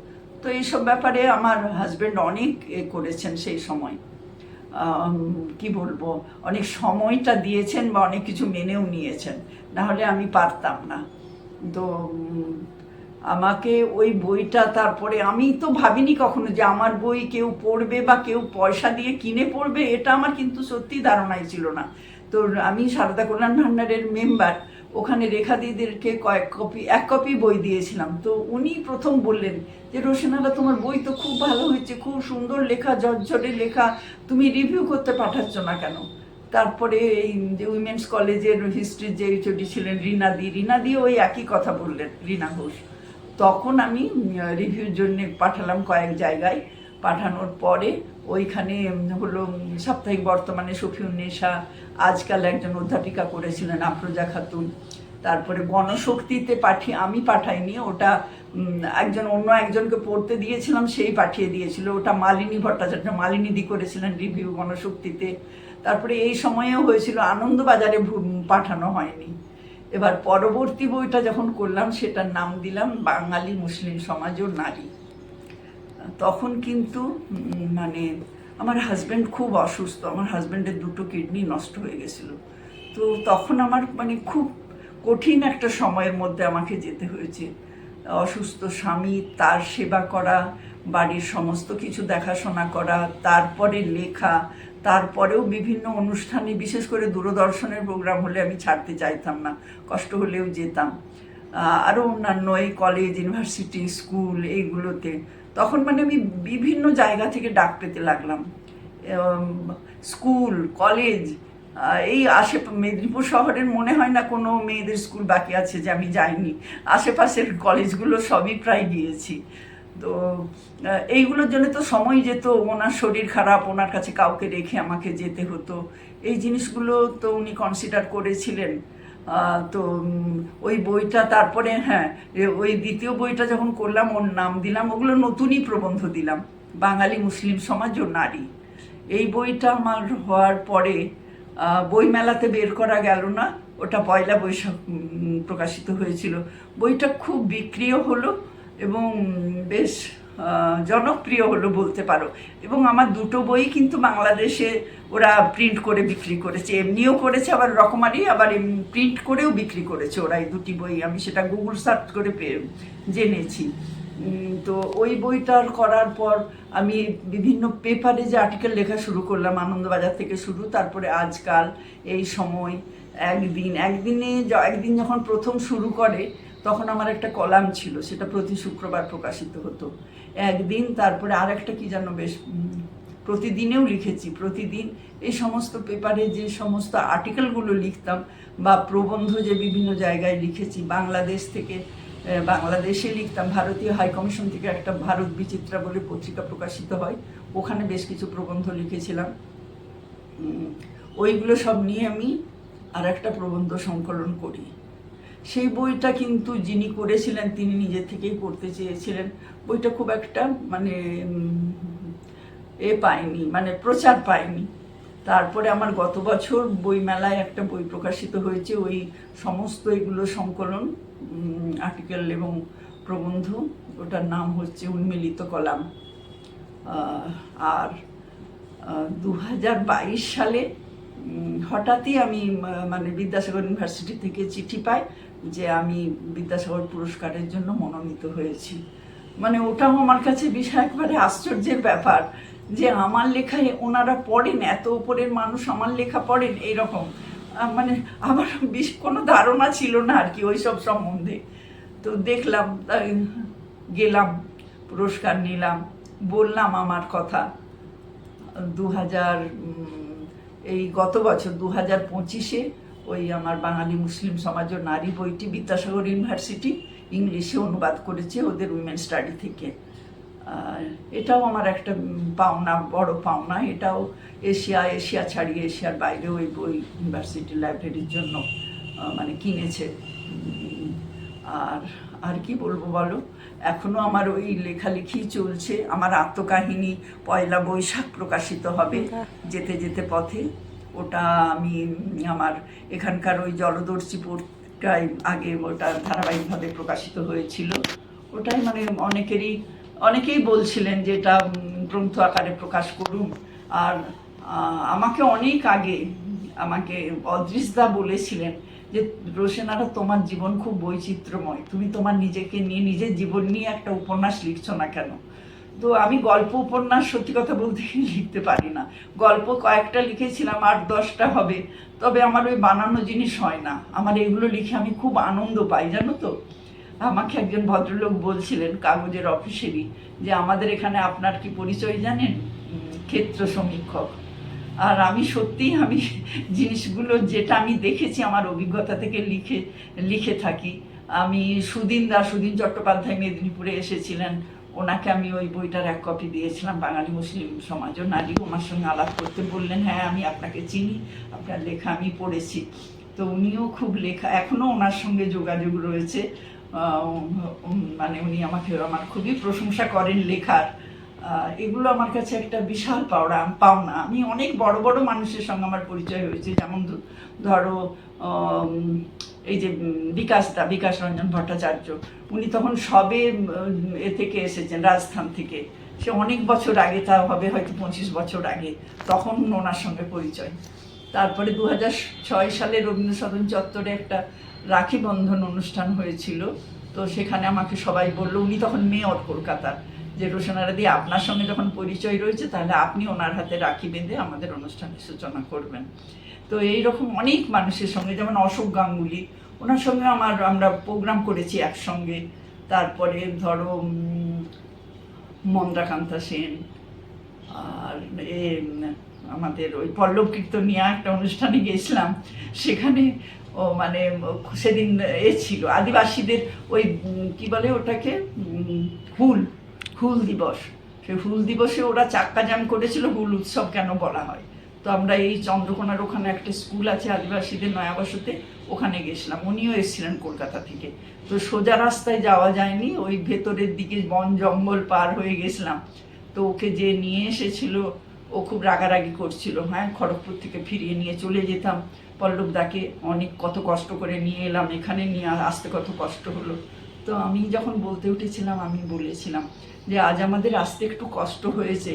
তো এইসব ব্যাপারে আমার হাজব্যান্ড অনেক করেছেন সেই সময়, কি বলবো, অনেক সময়টা দিয়েছেন বা অনেক কিছু মেনেও নিয়েছেন, না হলে আমি পারতাম না। তো আমাকে ওই বইটা, তারপরে আমি তো ভাবিনি কখনো যে আমার বই কেউ পড়বে বা কেউ পয়সা দিয়ে কিনে পড়বে, এটা আমার কিন্তু সত্যি ধারণাই ছিল না। তো আমি সারদা কল্যাণ ভাণ্ডারের মেম্বার, ওখানে রেখা দিদিদেরকে এক কপি বই দিয়েছিলাম। তো উনি প্রথম বললেন যে রোশনারা তোমার বই তো খুব ভালো হয়েছে, খুব সুন্দর লেখা, ঝরঝরে লেখা, তুমি রিভিউ করতে পাঠাচ্ছ না কেন? তারপরে এই যে উইমেন্স কলেজের হিস্ট্রির যে এইচওডি ছিলেন রিনাদি ওই একই কথা বললেন, রীনা ঘোষ। তখন আমি রিভিউর জন্য পাঠালাম কয়েক জায়গায়। পাঠানোর পরে ওইখানে হলো সাপ্তাহিক বর্তমানে শফিউন্নেসা, আজকাল একজন অধ্যাপিকা করেছিলেন আফরোজা খাতুন, তারপরে গণশক্তিতে আমি পাঠাইনি, ওটা অন্য একজনকে পড়তে দিয়েছিলাম, সেই পাঠিয়ে দিয়েছিল। ওটা মালিনী ভট্টাচার্য, মালিনীদি করেছিলেন রিভিউ গণশক্তিতে। তারপরে এই সময়েও হয়েছিল, আনন্দবাজারে পাঠানো হয়নি। এবার পরবর্তী বইটা যখন করলাম সেটার নাম দিলাম বাঙালি মুসলিম সমাজ ও নারী। তখন কিন্তু মানে আমার হাজব্যান্ড খুব অসুস্থ, আমার হাজব্যান্ডের 2টো কিডনি নষ্ট হয়ে গেছিলো। তো তখন আমার মানে খুব কঠিন একটা সময়ের মধ্যে আমাকে যেতে হয়েছে। অসুস্থ স্বামী, তার সেবা করা, বাড়ির সমস্ত কিছু দেখাশোনা করা, তারপরে লেখা, তারপরেও বিভিন্ন অনুষ্ঠানে, বিশেষ করে দূরদর্শনের প্রোগ্রাম হলে আমি ছাড়তে চাইতাম না, কষ্ট হলেও যেতাম। আরও অন্যান্য এই কলেজ, ইউনিভার্সিটি, স্কুল এইগুলোতে তখন মানে আমি বিভিন্ন জায়গা থেকে ডাক পেতে লাগলাম। স্কুল, কলেজ, এই মেদিনীপুর শহরের মনে হয় না কোনো মেয়েদের স্কুল বাকি আছে যে আমি যাইনি। আশেপাশের কলেজগুলো সবই প্রায় গিয়েছি। তো এইগুলোর জন্য তো সময় যেত, ওনার শরীর খারাপ, ওনার কাছে কাউকে রেখে আমাকে যেতে হতো। এই জিনিসগুলো তো উনি কনসিডার করেছিলেন। তো ওই বইটা, তারপরে হ্যাঁ, ওই দ্বিতীয় বইটা যখন করলাম ওর নাম দিলাম, ওগুলো নতুনই প্রবন্ধ দিলাম, বাঙালি মুসলিম সমাজ ও নারী। এই বইটা আমার হওয়ার পরে বইমেলাতে বের করা গেল না, ওটা পয়লা বৈশাখ প্রকাশিত হয়েছিল। বইটা খুব বিক্রিও হলো এবং বেশ জনপ্রিয় হলো বলতে পারো। এবং আমার 2টো বই কিন্তু বাংলাদেশে ওরা প্রিন্ট করে বিক্রি করেছে, এমনিও করেছে, আবার রকমারি, আবার প্রিন্ট করেও বিক্রি করেছে ওরা এই 2টি বই। আমি সেটা গুগল সার্চ করে জেনেছি। তো ওই বইটার করার পর আমি বিভিন্ন পেপারে যে আর্টিকেল লেখা শুরু করলাম, আনন্দবাজার থেকে শুরু, তারপরে আজকাল, এই সময়, একদিন যখন প্রথম শুরু করে তখন আমার একটা কলাম ছিল, সেটা প্রতি শুক্রবার প্রকাশিত হতো একদিন। তারপরে আর একটা কি যেন, বেশ প্রতিদিনেও লিখেছি, প্রতিদিন। এই সমস্ত পেপারে যে সমস্ত আর্টিকেলগুলো লিখতাম বা প্রবন্ধ যে বিভিন্ন জায়গায় লিখেছি, বাংলাদেশ থেকে, বাংলাদেশে লিখতাম, ভারতীয় হাইকমিশন থেকে একটা ভারত বিচিত্রা বলে পত্রিকা প্রকাশিত হয়, ওখানে বেশ কিছু প্রবন্ধ লিখেছিলাম। ওইগুলো সব নিয়ে আমি আর একটা প্রবন্ধ সংকলন করি। সেই বইটা কিন্তু যিনি করেছিলেন তিনি নিজে থেকেই করতে চেয়েছিলেন। বইটা খুব একটা মানে পায়নি, মানে প্রচার পায়নি। তারপরে আমার গত বছর বইমেলায় একটা বই প্রকাশিত হয়েছে, ওই সমস্ত এগুলো সংকলন, আর্টিকেল এবং প্রবন্ধ, ওটার নাম হচ্ছে উন্মিলিত কলাম। আর 2022 সালে হঠাৎই আমি মানে বিদ্যাসাগর ইউনিভার্সিটি থেকে চিঠি পাই যে আমি বিদ্যাসাগর পুরস্কারের জন্য মনোনীত হয়েছি। মানে ওটাও আমার কাছে বিষয় একবারে আশ্চর্যের ব্যাপার যে আমার লেখায় ওনারা পড়েন, এত উপরের মানুষ আমার লেখা পড়েন, এইরকম মানে আমার কোনো ধারণা ছিল না আর কি ওইসব সম্বন্ধে। তো দেখলাম, গেলাম, পুরস্কার নিলাম, বললাম আমার কথা। এই গত বছর 2025-এ ওই আমার বাঙালি মুসলিম সমাজ ও নারী বইটি বিদ্যাসাগর ইউনিভার্সিটি ইংলিশে অনুবাদ করেছে ওদের উইমেন স্টাডি থেকে। আর এটাও আমার একটা পাওনা, বড় পাওনা। এটাও এশিয়া ছাড়িয়ে এশিয়ার বাইরে ওই বই ইউনিভার্সিটি লাইব্রেরির জন্য মানে কিনেছে। আর আর কি বলবো বলো, এখনো আমার ওই লেখালেখি চলছে। আমার আত্মকাহিনী পয়লা বৈশাখ প্রকাশিত হবে যেতে যেতে পথে। ওটা আমি আমার এখানকার ওই জলদর্শী পত্রিকায় আগে ওটা ধারাবাহিকভাবে প্রকাশিত হয়েছিল। ওটাই মানে অনেকেই বলছিলেন যে এটা গ্রন্থ আকারে প্রকাশ করুন। আর আমাকে অনেক আগে আমাকে অদৃশদা বলেছিলেন যে রোশেনারা, তোমার জীবন খুব বৈচিত্র্যময়, তুমি তোমার নিজেকে নিয়ে, নিজের জীবন নিয়ে একটা উপন্যাস লিখছো না কেন? তো আমি গল্প উপন্যাস সত্যি কথা বলতে লিখতে পারি না। গল্প কয়েকটা লিখেছিলাম, 8-10টা হবে, তবে আমার ওই বানানো জিনিস হয় না। আমার এগুলো লিখে আমি খুব আনন্দ পাই, জানো তো। আমাকে একজন ভদ্রলোক বলছিলেন কাগজের অফিসেরই যে আমাদের এখানে আপনার কি পরিচয় জানেন? ক্ষেত্র সমীক্ষক। আর আমি সত্যিই আমি জিনিসগুলো যেটা আমি দেখেছি আমার অভিজ্ঞতা থেকে লিখে থাকি। আমি সুদিন চট্টোপাধ্যায় মেদিনীপুরে এসেছিলেন, ওনাকে আমি ওই বইটার এক কপি দিয়েছিলাম, বাঙালি মুসলিম সমাজ ও নারী। ওনার সঙ্গে আলাপ করতে বললেন, হ্যাঁ আমি আপনাকে চিনি, আপনার লেখা আমি পড়েছি। তো উনিও খুব লেখা, এখনও ওনার সঙ্গে যোগাযোগ রয়েছে। মানে উনি আমার খুবই প্রশংসা করেন লেখার। এগুলো আমার কাছে একটা বিশাল পাওনা। আমি অনেক বড় বড় মানুষের সঙ্গে আমার পরিচয় হয়েছে, যেমন ধরো এই যে বিকাশ রঞ্জন ভট্টাচার্য, উনি তখন সবে এ থেকে এসেছেন, রাজস্থান থেকে। সে অনেক বছর আগে, তা হবে হয়তো 25 বছর আগে, তখন ওনার সঙ্গে পরিচয়। তারপরে 2006 সালে রবীন্দ্র সদন চত্বরে একটা রাখি বন্ধন অনুষ্ঠান হয়েছিল। তো সেখানে আমাকে সবাই বললো, উনি তখন মেয়র কলকাতার, যে রোশনারা দি, আপনার সঙ্গে যখন পরিচয় রয়েছে তাহলে আপনি ওনার হাতে রাখি বেঁধে আমাদের অনুষ্ঠানের সূচনা করবেন। তো এইরকম অনেক মানুষের সঙ্গে, যেমন অশোক গাঙ্গুলি, ওনার সঙ্গে আমরা প্রোগ্রাম করেছি একসঙ্গে। তারপরে ধরো মন্দ্রাকান্তা সেন, আর আমাদের ওই পল্লব কীর্তনিয়া একটা অনুষ্ঠানে গেছিলাম, সেখানে ও মানে সেদিন ছিল আদিবাসীদের ওই কি বলে ওটাকে, হুল দিবস। সেই হুল দিবসে ওরা চাক্কা জ্যাম করেছিল, হুল উৎসব কেন বলা হয়। তো আমরা এই চন্দ্রকোনার ওখানে একটা স্কুল আছে আদিবাসীদের, নয়াবসতে, ওখানে গেছিলাম। উনিও এসেছিলেন কলকাতা থেকে। তো সোজা রাস্তায় যাওয়া যায়নি, ওই ভেতরের দিকে বন জঙ্গল পার হয়ে গেছিলাম। তো ওকে যে নিয়ে এসেছিল ও খুব রাগারাগি করছিল, হ্যাঁ খড়গপুর থেকে ফিরিয়ে নিয়ে চলে যেতাম। পল্লবদাকে কত কষ্ট করে নিয়ে এলাম, এখানে নিয়ে আসতে কত কষ্ট হলো। তো আমি যখন বলতে উঠেছিলাম, আমি বলেছিলাম যে আজ আমাদের আসতে একটু কষ্ট হয়েছে,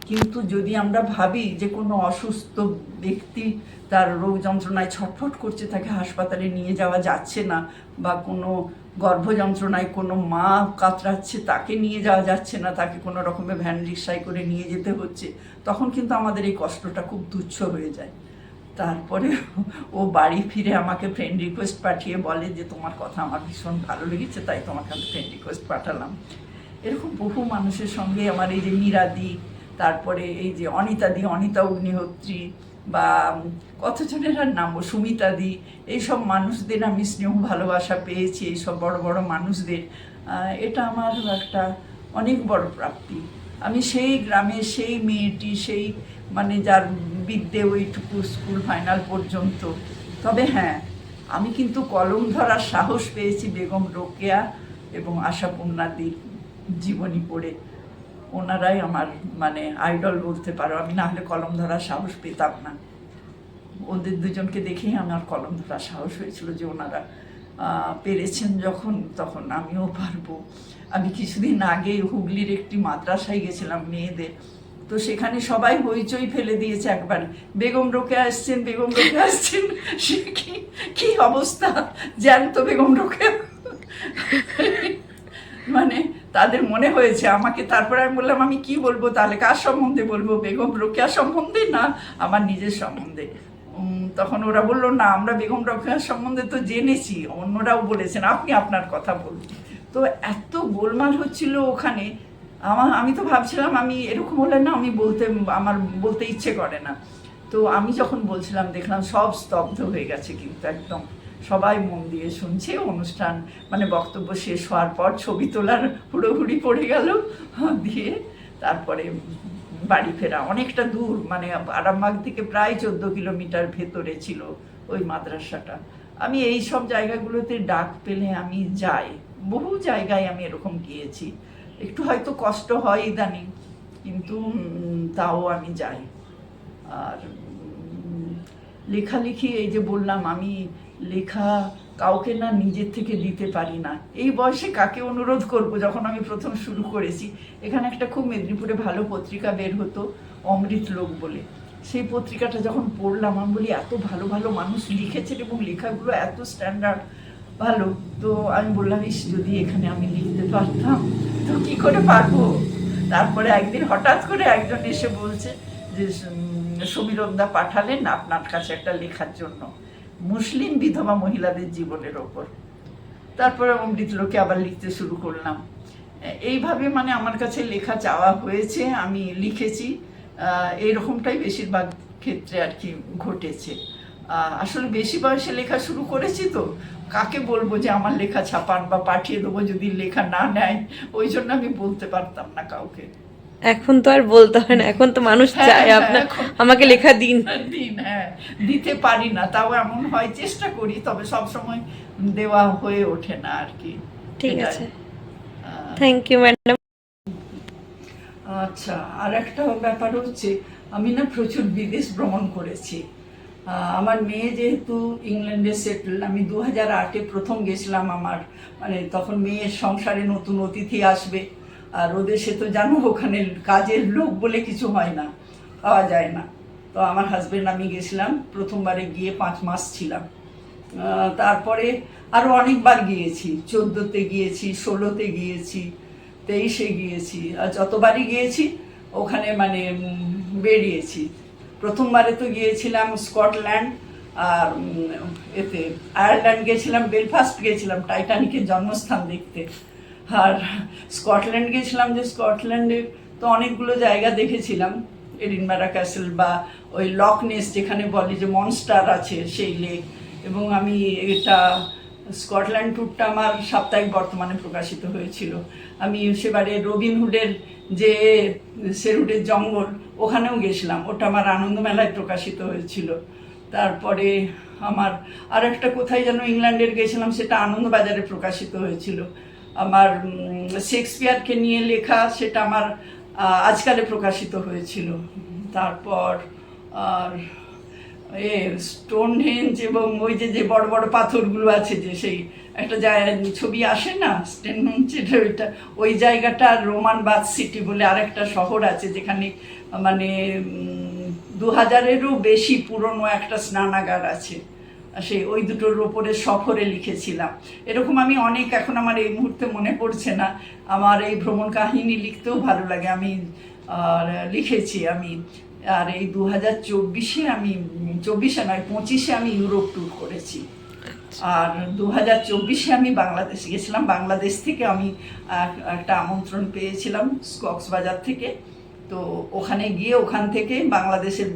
কিন্তু যদি আমরা ভাবি যে কোনো অসুস্থ ব্যক্তি তার রোগ যন্ত্রণায় ছটফট করছে, তাকে হাসপাতালে নিয়ে যাওয়া যাচ্ছে না, বা কোনো গর্ভযন্ত্রণায় কোনো মা কাতরাচ্ছে, তাকে নিয়ে যাওয়া যাচ্ছে না, তাকে কোনো রকমের ভ্যান রিক্সায় করে নিয়ে যেতে হচ্ছে, তখন কিন্তু আমাদের এই কষ্টটা খুব তুচ্ছ হয়ে যায়। তারপরে ও বাড়ি ফিরে আমাকে ফ্রেন্ড রিকোয়েস্ট পাঠিয়ে বলে যে তোমার কথা আমার ভীষণ ভালো লেগেছে, তাই তোমাকে আমি ফ্রেন্ড রিকোয়েস্ট পাঠালাম। এরকম বহু মানুষের সঙ্গে আমার এই যে মীরাদি, তারপরে এই যে অনিতা অগ্নিহোত্রী, বা কতজনের আর নাম, সুমিতাদি, এইসব মানুষদের আমি স্নেহ ভালোবাসা পেয়েছি, এইসব বড় বড় মানুষদের। এটা আমার একটা অনেক বড় প্রাপ্তি। আমি সেই গ্রামে সেই মেয়েটি, সেই মানে যার বিদ্যে ওইটুকু স্কুল ফাইনাল পর্যন্ত। তবে হ্যাঁ, আমি কিন্তু কলম ধরার সাহস পেয়েছি বেগম রোকেয়া এবং আশাপূর্ণাদির জীবনী পড়ে। ওনারাই আমার মানে আইডল বলতে পারো। আমি না হলে কলম ধরার সাহস পেতাম না। ওদের দুজনকে দেখেই আমার কলম ধরার সাহস হয়েছিল যে ওনারা পেরেছেন যখন, তখন আমিও পারবো। আমি কিছুদিন আগে হুগলির একটি মাদ্রাসায় গেছিলাম মেয়েদের, তো সেখানে সবাই হইচই ফেলে দিয়েছে একবার, বেগম রোকেয়া আসছেন, বেগম রোকেয়া আসছেন। সে কি অবস্থা, জ্যান্ত বেগম রোকেয়া। মানে তাদের মনে হয়েছে আমাকে। তারপরে আমি বললাম আমি কি বলবো তাহলে, কার সম্বন্ধে বলবো, বেগম রোকেয়া সম্বন্ধে না আমার নিজের সম্বন্ধে? তখন ওরা বললো না, আমরা বেগম রোকেয়ার সম্বন্ধে তো জেনেছি, অন্যরাও বলেছেন, আপনি আপনার কথা বলুন। তো এত গোলমাল হচ্ছিল ওখানে, আমি তো ভাবছিলাম আমি এরকম হলে না, আমার বলতে ইচ্ছে করে না। তো আমি যখন বলছিলাম দেখলাম সব স্তব্ধ হয়ে গেছে, কিন্তু একদম সবাই মন দিয়ে শুনছে। অনুষ্ঠান মানে বক্তব্য শেষ হওয়ার পর ছবি তোলার হুড়োহুড়ি পড়ে গেল, দিয়ে তারপরে বাড়ি ফেরা। অনেকটা দূর, মানে আরামবাগ থেকে প্রায় 14 কিলোমিটার ভেতরে ছিল ওই মাদ্রাসাটা। আমি এই সব জায়গাগুলোতে ডাক পেলে আমি যাই, বহু জায়গায় আমি এরকম গিয়েছি। একটু হয়তো কষ্ট হয় ইদানিং, কিন্তু তাও আমি যাই। আর লেখালেখি, এই যে বললাম, আমি লেখা কাউকে না নিজের থেকে দিতে পারি না। এই বয়সে কাকে অনুরোধ করব? যখন আমি প্রথম শুরু করেছি, এখানে একটা খুব মেদিনীপুরে ভালো পত্রিকা বের হতো, অমৃত লোক বলে। সেই পত্রিকাটা যখন পড়লাম, আমি বলি এত ভালো ভালো মানুষ লিখেছেন এবং লেখাগুলো এত স্ট্যান্ডার্ড ভালো। তো আমি বললাম, ইস, যদি এখানে আমি লিখতে পারতাম। তো কি করে পারবো? তারপরে একদিন হঠাৎ করে একজন এসে বলছে যে সমীরণদা পাঠালেন আপনার কাছে একটা লেখার জন্য, মুসলিম বিধবা মহিলাদের জীবনের ওপর। তারপরে অমৃত লোকে আবার লিখতে শুরু করলাম। এইভাবে মানে আমার কাছে লেখা চাওয়া হয়েছে, আমি লিখেছি। এইরকমটাই বেশিরভাগ ক্ষেত্রে আর কি ঘটেছে। আসলে বেশি বয়সে লেখা শুরু করেছি, তো কাকে বলবো যে আমার লেখা ছাপান বা পাঠিয়ে দেবো যদি লেখা না নেয়? ওই জন্য আমি বলতে পারতাম না কাউকে। এখন তো আর বলতে হয় না, এখন তো মানুষ চায় আপনার আমাকে লেখা দিন। হ্যাঁ, দিতে পারি না, তাও এমন হয় চেষ্টা করি, তবে সব সময় দেওয়া হয়ে ওঠে না আর কি। ঠিক আছে, থ্যাংক ইউ ম্যাডাম। আচ্ছা, আর একটা ব্যাপার হচ্ছে, আমি না প্রচুর বিদেশ ভ্রমণ করেছি। আমার মেয়ে যেহেতু ইংল্যান্ডে সেটেল, আমি 2008-এ প্রথম গেছিলাম। আমার মানে তখন মেয়ের সংসারে নতুন অতিথি আসবে, আর ওদের সে তো জানো ওখানে কাজের লোক বলে কিছু হয় না, পাওয়া যায় না। তো আমার হাজবেন্ড আমি গেছিলাম, প্রথমবারে গিয়ে 5 মাস ছিলাম। তারপরে আরও অনেকবার গিয়েছি, 14-তে গিয়েছি, 16-তে গিয়েছি, 23-এ গিয়েছি, আর যতবারই গিয়েছি ওখানে মানে বেরিয়েছি। প্রথমবারে তো গিয়েছিলাম স্কটল্যান্ড, আর এতে আয়ারল্যান্ড গেছিলাম, বেলফাস্ট গেছিলাম টাইটানিকের জন্মস্থান দেখতে। আর স্কটল্যান্ড গেছিলাম, যে স্কটল্যান্ডে তো অনেকগুলো জায়গা দেখেছিলাম, এডিনবারা ক্যাসেল বা ওই লক নেস যেখানে বলে যে মনস্টার আছে, সেই লেক। এবং আমি এটা স্কটল্যান্ড ট্যুরটা আমার সাপ্তাহিক বর্তমানে প্রকাশিত হয়েছিল। আমি সেবারে রবিনহুডের যে সেরুডের জঙ্গল, ওখানেও গেছিলাম, ওটা আমার আনন্দ মেলায় প্রকাশিত হয়েছিল। তারপরে আমার আর একটা কোথায় যেন ইংল্যান্ডের গেছিলাম, সেটা আনন্দবাজারে প্রকাশিত হয়েছিল। আমার শেক্সপিয়ারকে নিয়ে লেখা, সেটা আমার আজকালে প্রকাশিত হয়েছিল। তারপর আর স্টোনহেঞ্জ এবং ওই যে বড় বড় পাথরগুলো আছে, যে সেই একটা ছবি আসে না স্টোনহেঞ্জের, ওইটা ওই জায়গাটা। রোমান বাথ সিটি বলে আরেকটা শহর আছে, যেখানে মানে 2000-এরও বেশি পুরনো একটা স্নানাগার আছে। সেই ওই দুটোর ওপরে সফরে লিখেছিলাম। এরকম আমি অনেক, এখন আমার এই মুহূর্তে মনে পড়ছে না। আমার এই ভ্রমণ কাহিনী লিখতেও ভালো লাগে, আমি লিখেছি আমি। আর এই 2024-এ আমি 24-এ নয় 25-এ আমি ইউরোপ ট্যুর করেছি। আর 2024-এ আমি বাংলাদেশ গেছিলাম। বাংলাদেশ থেকে আমি একটা আমন্ত্রণ পেয়েছিলাম কক্সবাজার থেকে। তো ওখানে গিয়ে ওখান থেকে বাংলাদেশের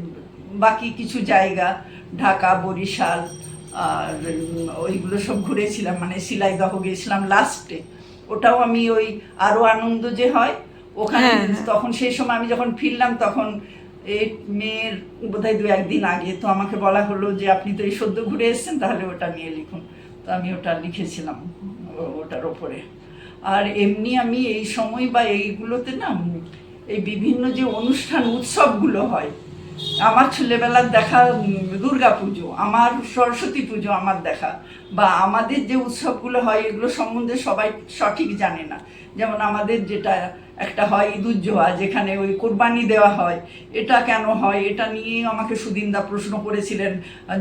বাকি কিছু জায়গা, ঢাকা, বরিশাল, আর ওইগুলো সব ঘুরেছিলাম। মানে শিলাইদহ গেছিলাম লাস্টে, ওটাও আমি ওই আরও আনন্দ যে হয় ওখানে। তখন সেই সময় আমি যখন ফিরলাম, তখন এই মেয়ের বোধহয় 2-1 দিন আগে, তো আমাকে বলা হলো যে আপনি তো এই সদ্য ঘুরে এসেছেন, তাহলে ওটা নিয়ে লিখুন। তো আমি ওটা লিখেছিলাম ওটার ওপরে। আর এমনি আমি এই সময় বা এইগুলোতে না, এই বিভিন্ন যে অনুষ্ঠান উৎসবগুলো হয়, আমার ছেলেবেলার দেখা দুর্গা পুজো, আমার সরস্বতী পুজো আমার দেখা, বা আমাদের যে উৎসবগুলো হয় এগুলো সম্বন্ধে সবাই সঠিক জানে না। যেমন আমাদের যেটা একটা হয় ঈদুজ্জোহা, যেখানে ওই কোরবানি দেওয়া হয়, এটা কেন হয় এটা নিয়ে আমাকে সুদিনদা প্রশ্ন করেছিলেন,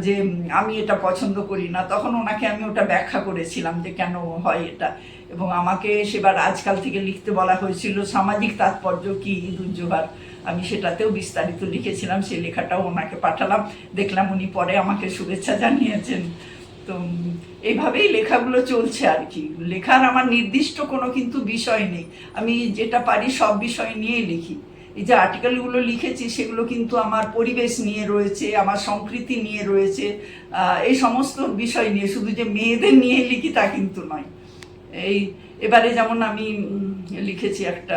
যে আমি এটা পছন্দ করি না। তখন ওনাকে আমি ওটা ব্যাখ্যা করেছিলাম যে কেন হয় এটা। এবং আমাকে সেবার আজকাল থেকে লিখতে বলা হয়েছিল সামাজিক তাৎপর্য কি ঈদুজ্জোহার, আমি সেটাতেও বিস্তারিত লিখেছিলাম। সেই লেখাটাও ওনাকে পাঠালাম, দেখলাম উনি পরে আমাকে শুভেচ্ছা জানিয়েছেন। তো এইভাবেই লেখাগুলো চলছে আর কি। লেখার আমার নির্দিষ্ট কোনো কিন্তু বিষয় নেই, আমি যেটা পারি সব বিষয় নিয়েই লিখি। এই যে আর্টিকেলগুলো লিখেছি সেগুলো কিন্তু আমার পরিবেশ নিয়ে রয়েছে, আমার সংস্কৃতি নিয়ে রয়েছে, এই সমস্ত বিষয় নিয়ে, শুধু যে মেয়েদের নিয়ে লিখি তা কিন্তু নয়। এবারে যেমন আমি লিখেছি একটা,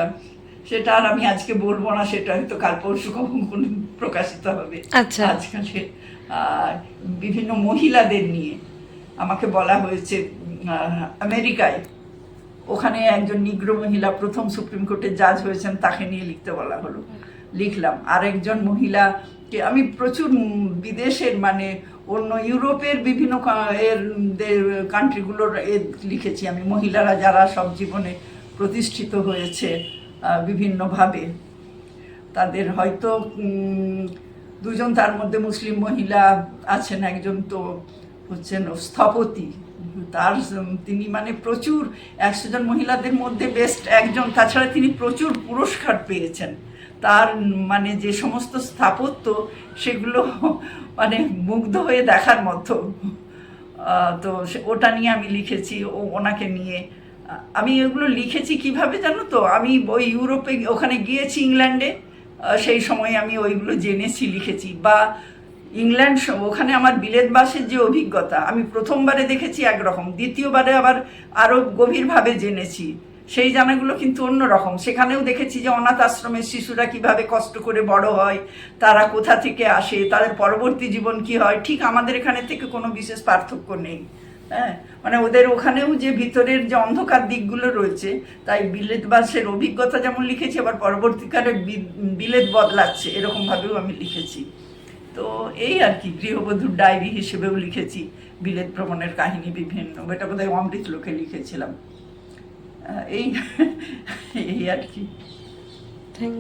সেটা আর আমি আজকে বলবো না, সেটা হয়তো কাল পরশু কখন কোন প্রকাশিত হবে। আচ্ছা। আজকালে বিভিন্ন মহিলাদের নিয়ে আমাকে বলা হয়েছে আমেরিকায়, ওখানে একজন নিগ্রো মহিলা প্রথম সুপ্রিম কোর্টের জাজ হয়েছেন, তাকে নিয়ে লিখতে বলা হলো, লিখলাম। আর একজন মহিলাকে আমি প্রচুর বিদেশের মানে অন্য ইউরোপের বিভিন্ন কান্ট্রিগুলোর লিখেছি আমি, মহিলারা যারা সব জীবনে প্রতিষ্ঠিত হয়েছে বিভিন্নভাবে, তাদের হয়তো দুজন, তার মধ্যে মুসলিম মহিলা আছেন, একজন তো হচ্ছেন স্থপতি, তিনি মানে প্রচুর 100 জন মহিলাদের মধ্যে বেস্ট একজন, তাছাড়া তিনি প্রচুর পুরস্কার পেয়েছেন। তার মানে যে সমস্ত স্থাপত্য সেগুলো মানে মুগ্ধ হয়ে দেখার মতো। তো ওটা নিয়ে আমি লিখেছি, ওনাকে নিয়ে আমি এগুলো লিখেছি কিভাবে জানো তো, আমি ওই ইউরোপে ওখানে গিয়েছি ইংল্যান্ডে, সেই সময় আমি ওইগুলো জেনেছি, লিখেছি। বা ইংল্যান্ড, ওখানে আমার বিলেতবাসের যে অভিজ্ঞতা, আমি প্রথমবারে দেখেছি একরকম, দ্বিতীয়বারে আবার আরও গভীরভাবে জেনেছি, সেই জানাগুলো কিন্তু অন্যরকম। সেখানেও দেখেছি যে অনাথ আশ্রমের শিশুরা কিভাবে কষ্ট করে বড় হয়, তারা কোথা থেকে আসে, তাদের পরবর্তী জীবন কি হয়, ঠিক আমাদের এখানে থেকে কোনো বিশেষ পার্থক্য নেই। হ্যাঁ, মানে ওদের ওখানেও যে ভিতরের যে অন্ধকার দিকগুলো রয়েছে, তাই বিলেতবাসের অভিজ্ঞতা যেমন লিখেছি, আবার পরবর্তীকালে বিলেত বদলাচ্ছে এরকমভাবেও আমি লিখেছি। তো এই আর কি, গৃহবধূর ডায়েরি হিসেবেও লিখেছি বিলেত ভ্রমণের কাহিনী বিভিন্ন, এটা বোধহয় অমৃতলোকে লিখেছিলাম। এই এই আর কি। থ্যাংক